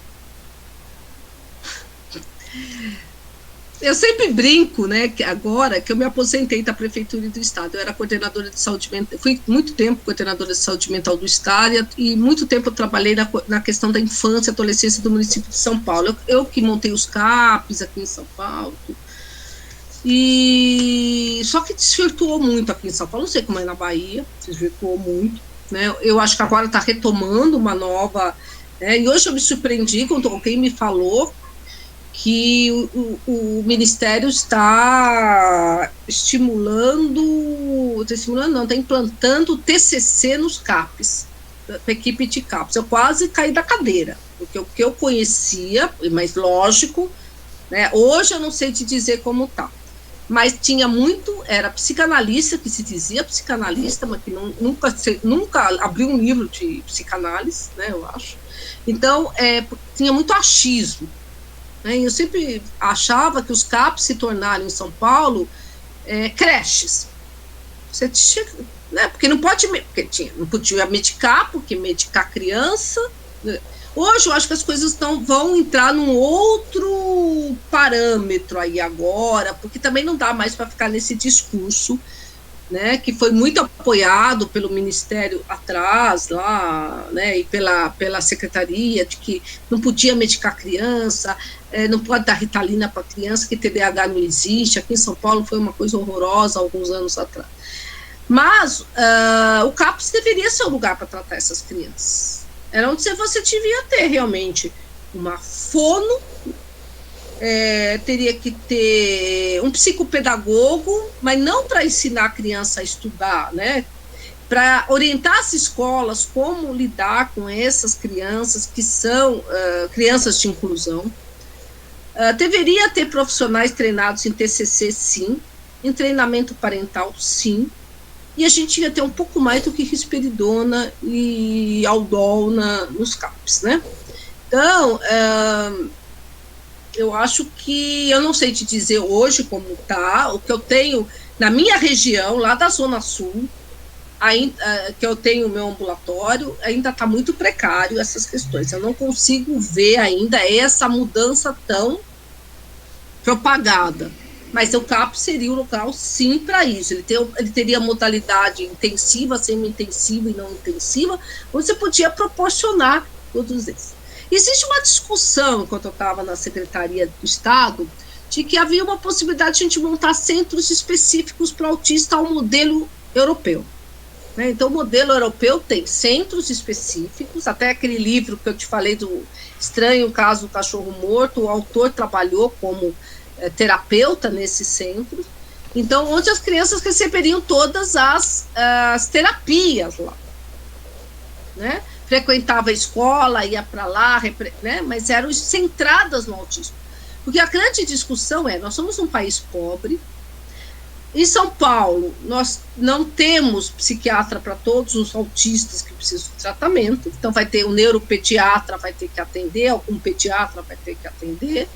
Eu sempre brinco, né, que agora que eu me aposentei da Prefeitura e do Estado, eu era coordenadora de saúde mental, fui muito tempo coordenadora de saúde mental do Estado e muito tempo eu trabalhei na questão da infância e adolescência do município de São Paulo. Eu que montei os CAPs aqui em São Paulo. E só que desvirtuou muito aqui em São Paulo, não sei como é na Bahia, desvirtuou muito, né? Eu acho que agora está retomando uma nova, né? E hoje eu me surpreendi quando alguém me falou que o Ministério está está implantando TCC nos CAPs, a equipe de CAPs. Eu quase caí da cadeira, porque o que eu conhecia, mas lógico, né? Hoje eu não sei te dizer como tá. Mas tinha muito, era psicanalista, que se dizia psicanalista, mas que nunca abriu um livro de psicanálise, né, eu acho. Então, tinha muito achismo. Né, eu sempre achava que os CAPs se tornaram, em São Paulo, creches. Você tinha, né, porque não podia medicar, porque medicar criança... Né. Hoje eu acho que as coisas vão entrar num outro parâmetro aí agora, porque também não dá mais para ficar nesse discurso, né, que foi muito apoiado pelo Ministério atrás, lá, né, e pela Secretaria, de que não podia medicar criança, não pode dar Ritalina para criança, que TDAH não existe. Aqui em São Paulo foi uma coisa horrorosa alguns anos atrás. Mas o CAPS deveria ser o lugar para tratar essas crianças. Era onde você devia ter realmente uma fono, teria que ter um psicopedagogo, mas não para ensinar a criança a estudar, né? Para orientar as escolas como lidar com essas crianças que são crianças de inclusão. Deveria ter profissionais treinados em TCC, sim, em treinamento parental, sim. E a gente ia ter um pouco mais do que risperidona e aldol nos CAPs, né? Então, eu acho que, eu não sei te dizer hoje como está, o que eu tenho na minha região, lá da Zona Sul, ainda, que eu tenho o meu ambulatório, ainda está muito precário essas questões. Eu não consigo ver ainda essa mudança tão propagada. Mas o CAPS seria o local, sim, para isso. Ele teria modalidade intensiva, semi-intensiva e não intensiva, onde você podia proporcionar todos esses. Existe uma discussão, enquanto eu estava na Secretaria do Estado, de que havia uma possibilidade de a gente montar centros específicos para autista ao modelo europeu. Né? Então, o modelo europeu tem centros específicos, até aquele livro que eu te falei do Estranho Caso do Cachorro Morto, o autor trabalhou como terapeuta nesse centro, então, onde as crianças receberiam todas as terapias lá, né? Frequentava a escola, ia para lá, né? Mas eram centradas no autismo, porque a grande discussão nós somos um país pobre, em São Paulo nós não temos psiquiatra para todos os autistas que precisam de tratamento, então vai ter um neuropediatra, vai ter que atender, algum pediatra vai ter que atender,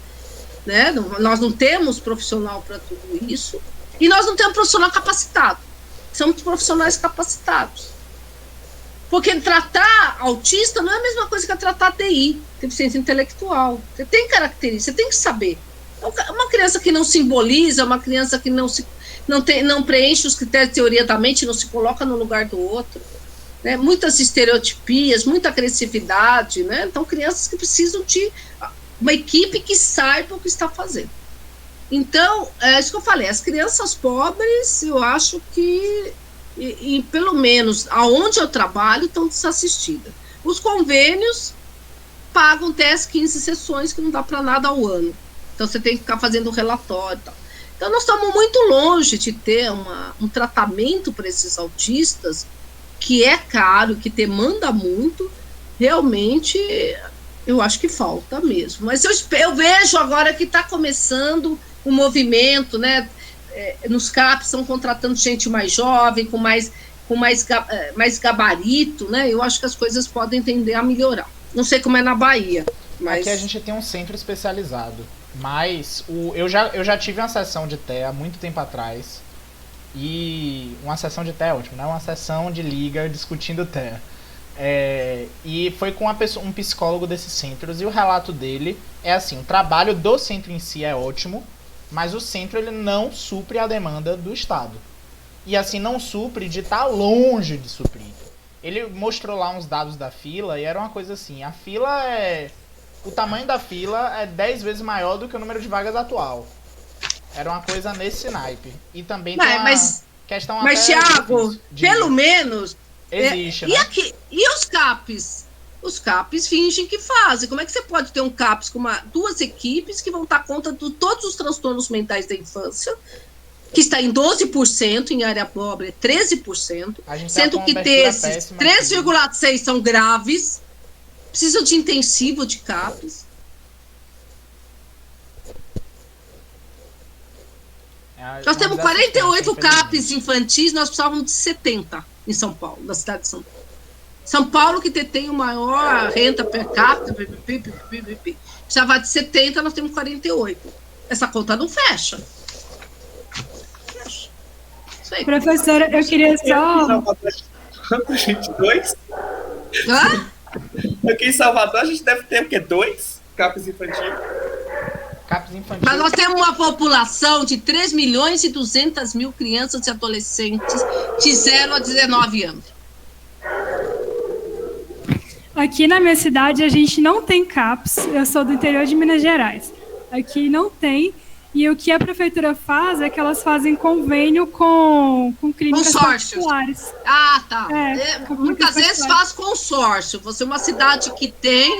né? Nós não temos profissional para tudo isso, e nós não temos profissional capacitado, somos profissionais capacitados, porque tratar autista não é a mesma coisa que tratar TI, deficiência intelectual, você tem características, você tem que saber. Uma criança que não simboliza, uma criança que não preenche os critérios de teoria da mente, não se coloca no lugar do outro, né? Muitas estereotipias, muita agressividade, né? Então crianças que precisam de uma equipe que saiba o que está fazendo. Então, é isso que eu falei, as crianças pobres, eu acho que, e pelo menos aonde eu trabalho, estão desassistidas. Os convênios pagam 10, 15 sessões, que não dá para nada ao ano. Então, você tem que ficar fazendo relatório e tal. Então, nós estamos muito longe de ter um tratamento para esses autistas, que é caro, que demanda muito, realmente. Eu acho que falta mesmo. Mas eu vejo agora que está começando um movimento, né? Nos CAPs estão contratando gente mais jovem, com mais gabarito, né? Eu acho que as coisas podem tender a melhorar. Não sei como é na Bahia. Mas... Aqui
a gente tem um centro especializado. Mas eu já tive uma sessão de TEA há muito tempo atrás. E uma sessão de TEA é ótimo, né? Uma sessão de liga discutindo TEA. E foi com um psicólogo desses centros, e o relato dele é assim: o trabalho do centro em si é ótimo, mas o centro ele não supre a demanda do Estado, e assim, não supre de estar longe de suprir. Ele mostrou lá uns dados da fila, e era uma coisa assim: o tamanho da fila é 10 vezes maior do que o número de vagas atual. Era uma coisa nesse naipe. E também tem uma questão
mas Thiago, pelo menos
existe, né?
E os CAPs? Os CAPs fingem que fazem. Como é que você pode ter um CAPs com duas equipes que vão dar conta de todos os transtornos mentais da infância, que está em 12%, em área pobre 13%, sendo que desses 3,6% são graves, precisam de intensivo de CAPs. Nós temos 48 CAPs infantis, nós precisávamos de 70 em São Paulo, na cidade de São Paulo. São Paulo, que detém o maior renda per capita, precisava de 70, nós temos 48. Essa conta não fecha. Isso aí.
Professora, eu queria só...
Gente, 2?
Hã?
Aqui em Salvador a gente deve ter o quê? 2 CAPs infantis?
Mas nós temos uma população de 3.200.000 crianças e adolescentes de 0 a 19 anos.
Aqui na minha cidade a gente não tem CAPs, eu sou do interior de Minas Gerais. Aqui não tem, e o que a prefeitura faz é que elas fazem convênio com clínicas particulares.
Ah, tá. Muitas vezes faz consórcio. Você é uma cidade que tem,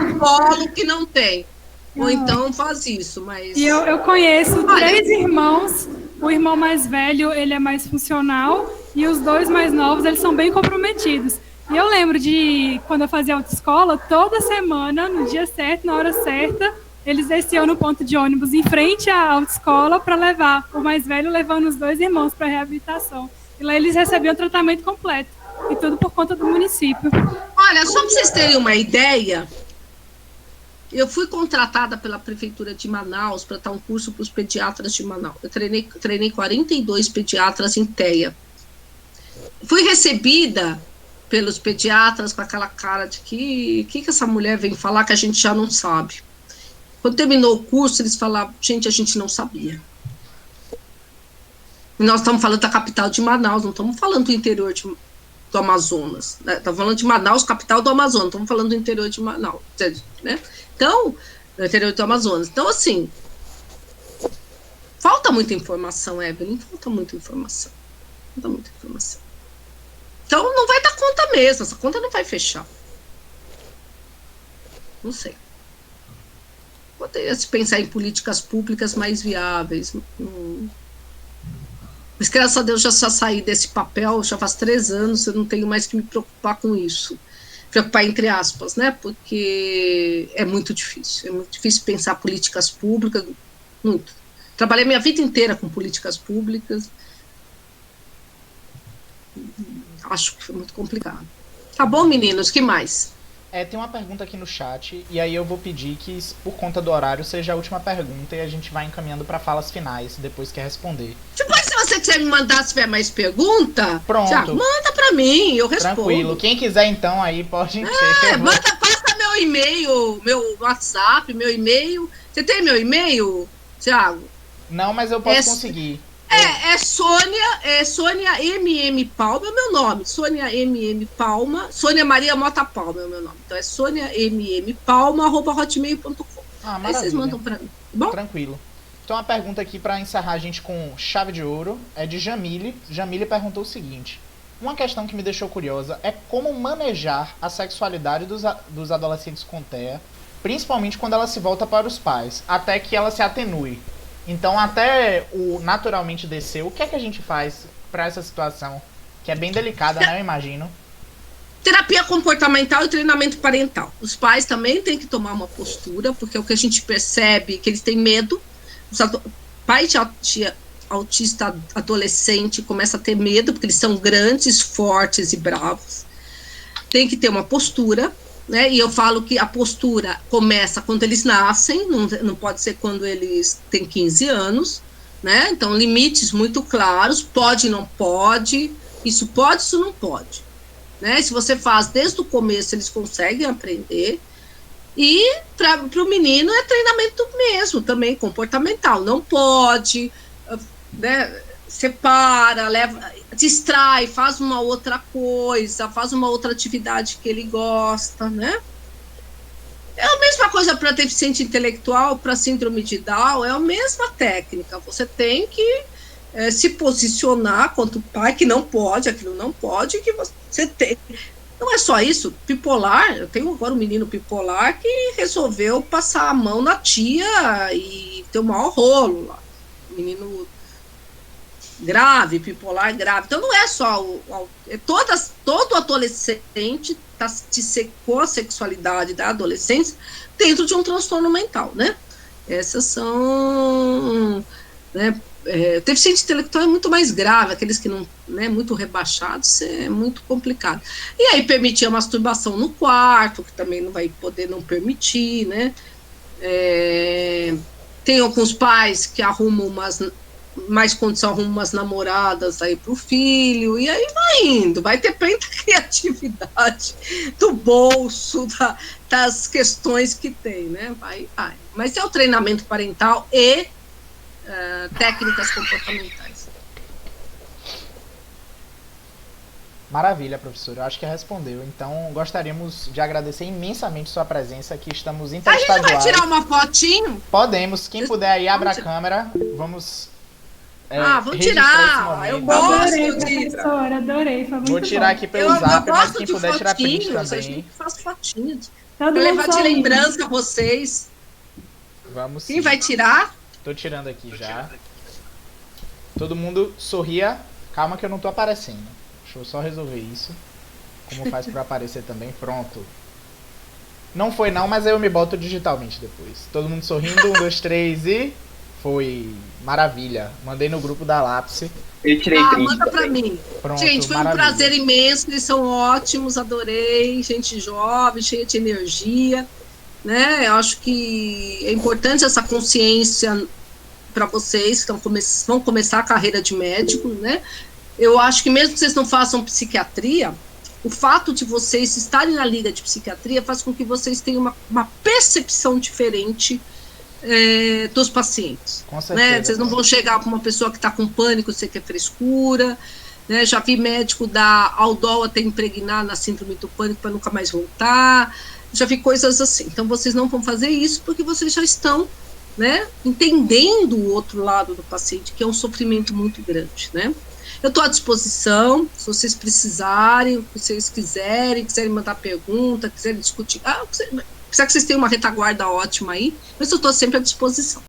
um polo que não tem. Ou então faz isso, mas...
E eu conheço 3 irmãos, o irmão mais velho, ele é mais funcional, e os 2 mais novos, eles são bem comprometidos. E eu lembro de, quando eu fazia autoescola, toda semana, no dia certo, na hora certa, eles desciam no ponto de ônibus em frente à autoescola para levar o mais velho, levando os 2 irmãos para reabilitação. E lá eles recebiam tratamento completo, e tudo por conta do município.
Olha, só para vocês terem uma ideia, Eu fui contratada pela Prefeitura de Manaus para dar um curso para os pediatras de Manaus. Eu treinei 42 pediatras em TEA. Fui recebida pelos pediatras com aquela cara de que essa mulher vem falar que a gente já não sabe. Quando terminou o curso, eles falavam, gente, a gente não sabia. E nós estamos falando da capital de Manaus, não estamos falando do interior do Amazonas, né? Estamos falando de Manaus, capital do Amazonas, estamos falando do interior de Manaus, né? Então, no interior do Amazonas. Então, assim, falta muita informação, Evelyn, falta muita informação. Então, não vai dar conta mesmo, essa conta não vai fechar. Não sei. Poderia se pensar em políticas públicas mais viáveis. Mas, graças a Deus, já saí desse papel, já faz 3 anos, eu não tenho mais que me preocupar com isso. Preocupar entre aspas, né? Porque é muito difícil pensar políticas públicas, muito. Trabalhei minha vida inteira com políticas públicas. Acho que foi muito complicado. Tá bom, meninos, que mais?
Tem uma pergunta aqui no chat, e aí eu vou pedir que, por conta do horário, seja a última pergunta e a gente vai encaminhando para falas finais, depois que responder.
Depois, se você quiser me mandar, se tiver mais pergunta,
pronto.
Já, manda para mim, eu respondo.
Tranquilo. Quem quiser, então, aí pode
passa meu e-mail, meu WhatsApp, meu e-mail. Você tem meu e-mail, Thiago?
Não, mas eu posso conseguir.
Sônia MM Palma é o meu nome. Sônia MM Palma. Sônia Maria Mota Palma é o meu nome. Então é Sônia MM Palma @hotmail.com. Aí vocês mandam pra mim. Bom?
Tranquilo. Então uma pergunta aqui pra encerrar a gente com chave de ouro é de Jamile. Jamile perguntou o seguinte: uma questão que me deixou curiosa é como manejar a sexualidade dos adolescentes com TEA, principalmente quando ela se volta para os pais, até que ela se atenue. Então, até o naturalmente descer, o que é que a gente faz para essa situação? Que é bem delicada, né? Eu imagino.
Terapia comportamental e treinamento parental. Os pais também têm que tomar uma postura, porque é o que a gente percebe, que eles têm medo. Pai de autista adolescente começa a ter medo, porque eles são grandes, fortes e bravos. Tem que ter uma postura. Né? E eu falo que a postura começa quando eles nascem, não pode ser quando eles têm 15 anos, né? Então, limites muito claros, pode, não pode, isso não pode. Né? Se você faz desde o começo, eles conseguem aprender. E para o menino é treinamento mesmo, também comportamental, não pode, né? Separa, leva, distrai, faz uma outra coisa, faz uma outra atividade que ele gosta, né? É a mesma coisa para deficiente intelectual, para síndrome de Down, é a mesma técnica. Você tem que se posicionar contra o pai, que não pode, aquilo não pode, que você tem. Não é só isso, bipolar, eu tenho agora um menino bipolar que resolveu passar a mão na tia e ter o maior rolo lá. Menino grave, bipolar grave. Então não é só todo adolescente com a sexualidade da adolescência dentro de um transtorno mental, né? Essas são, né, deficiente intelectual é muito mais grave, aqueles que não, né, muito rebaixados, é muito complicado. E aí permitir a masturbação no quarto, que também não vai poder não permitir, né? Tem alguns pais que arrumam mais condição, arrumam umas namoradas aí pro filho, e aí vai indo, vai depender da criatividade, do bolso, das questões que tem, né? Vai. Mas é o treinamento parental e técnicas comportamentais.
Maravilha, professora. Eu acho que respondeu. Então, gostaríamos de agradecer imensamente sua presença aqui. Estamos interestaduais.
A gente vai tirar uma fotinho?
Podemos. Quem puder aí, abra a câmera. Vamos
vamos tirar. Eu gosto
professora, adorei. Foi muito
Vou tirar
bom.
aqui pelo zap, mas quem puder tirar print também.
A gente faz fotinhos.
Todo
Vou levar
mundo
de lembrança a vocês.
Vamos sim.
Quem vai tirar?
Tô tirando aqui já. Todo mundo sorria. Calma que eu não tô aparecendo. Deixa eu só resolver isso. Como faz pra aparecer também. Pronto. Não foi não, mas aí eu me boto digitalmente depois. Todo mundo sorrindo. 1, 2, 3 e... Foi. Maravilha. Mandei no grupo da Lápis.
Eu tirei print.
Manda pra mim.
Pronto,
gente, foi
maravilha.
um prazer imenso. Eles são ótimos, adorei. Gente jovem, cheia de energia. né? Eu acho que é importante essa consciência para vocês que vão começar a carreira de médico, né? Eu acho que mesmo que vocês não façam psiquiatria, o fato de vocês estarem na liga de psiquiatria faz com que vocês tenham uma percepção diferente dos pacientes.
Com certeza,
né? Vocês não vão chegar com uma pessoa que está com pânico, você quer frescura, né? Já vi médico dar Aldol até impregnar na síndrome do pânico para nunca mais voltar, já vi coisas assim. Então vocês não vão fazer isso porque vocês já estão, né, entendendo o outro lado do paciente, que é um sofrimento muito grande, né? Eu estou à disposição, se vocês precisarem, se vocês quiserem mandar pergunta, quiserem discutir, apesar que vocês têm uma retaguarda ótima aí, mas eu estou sempre à disposição.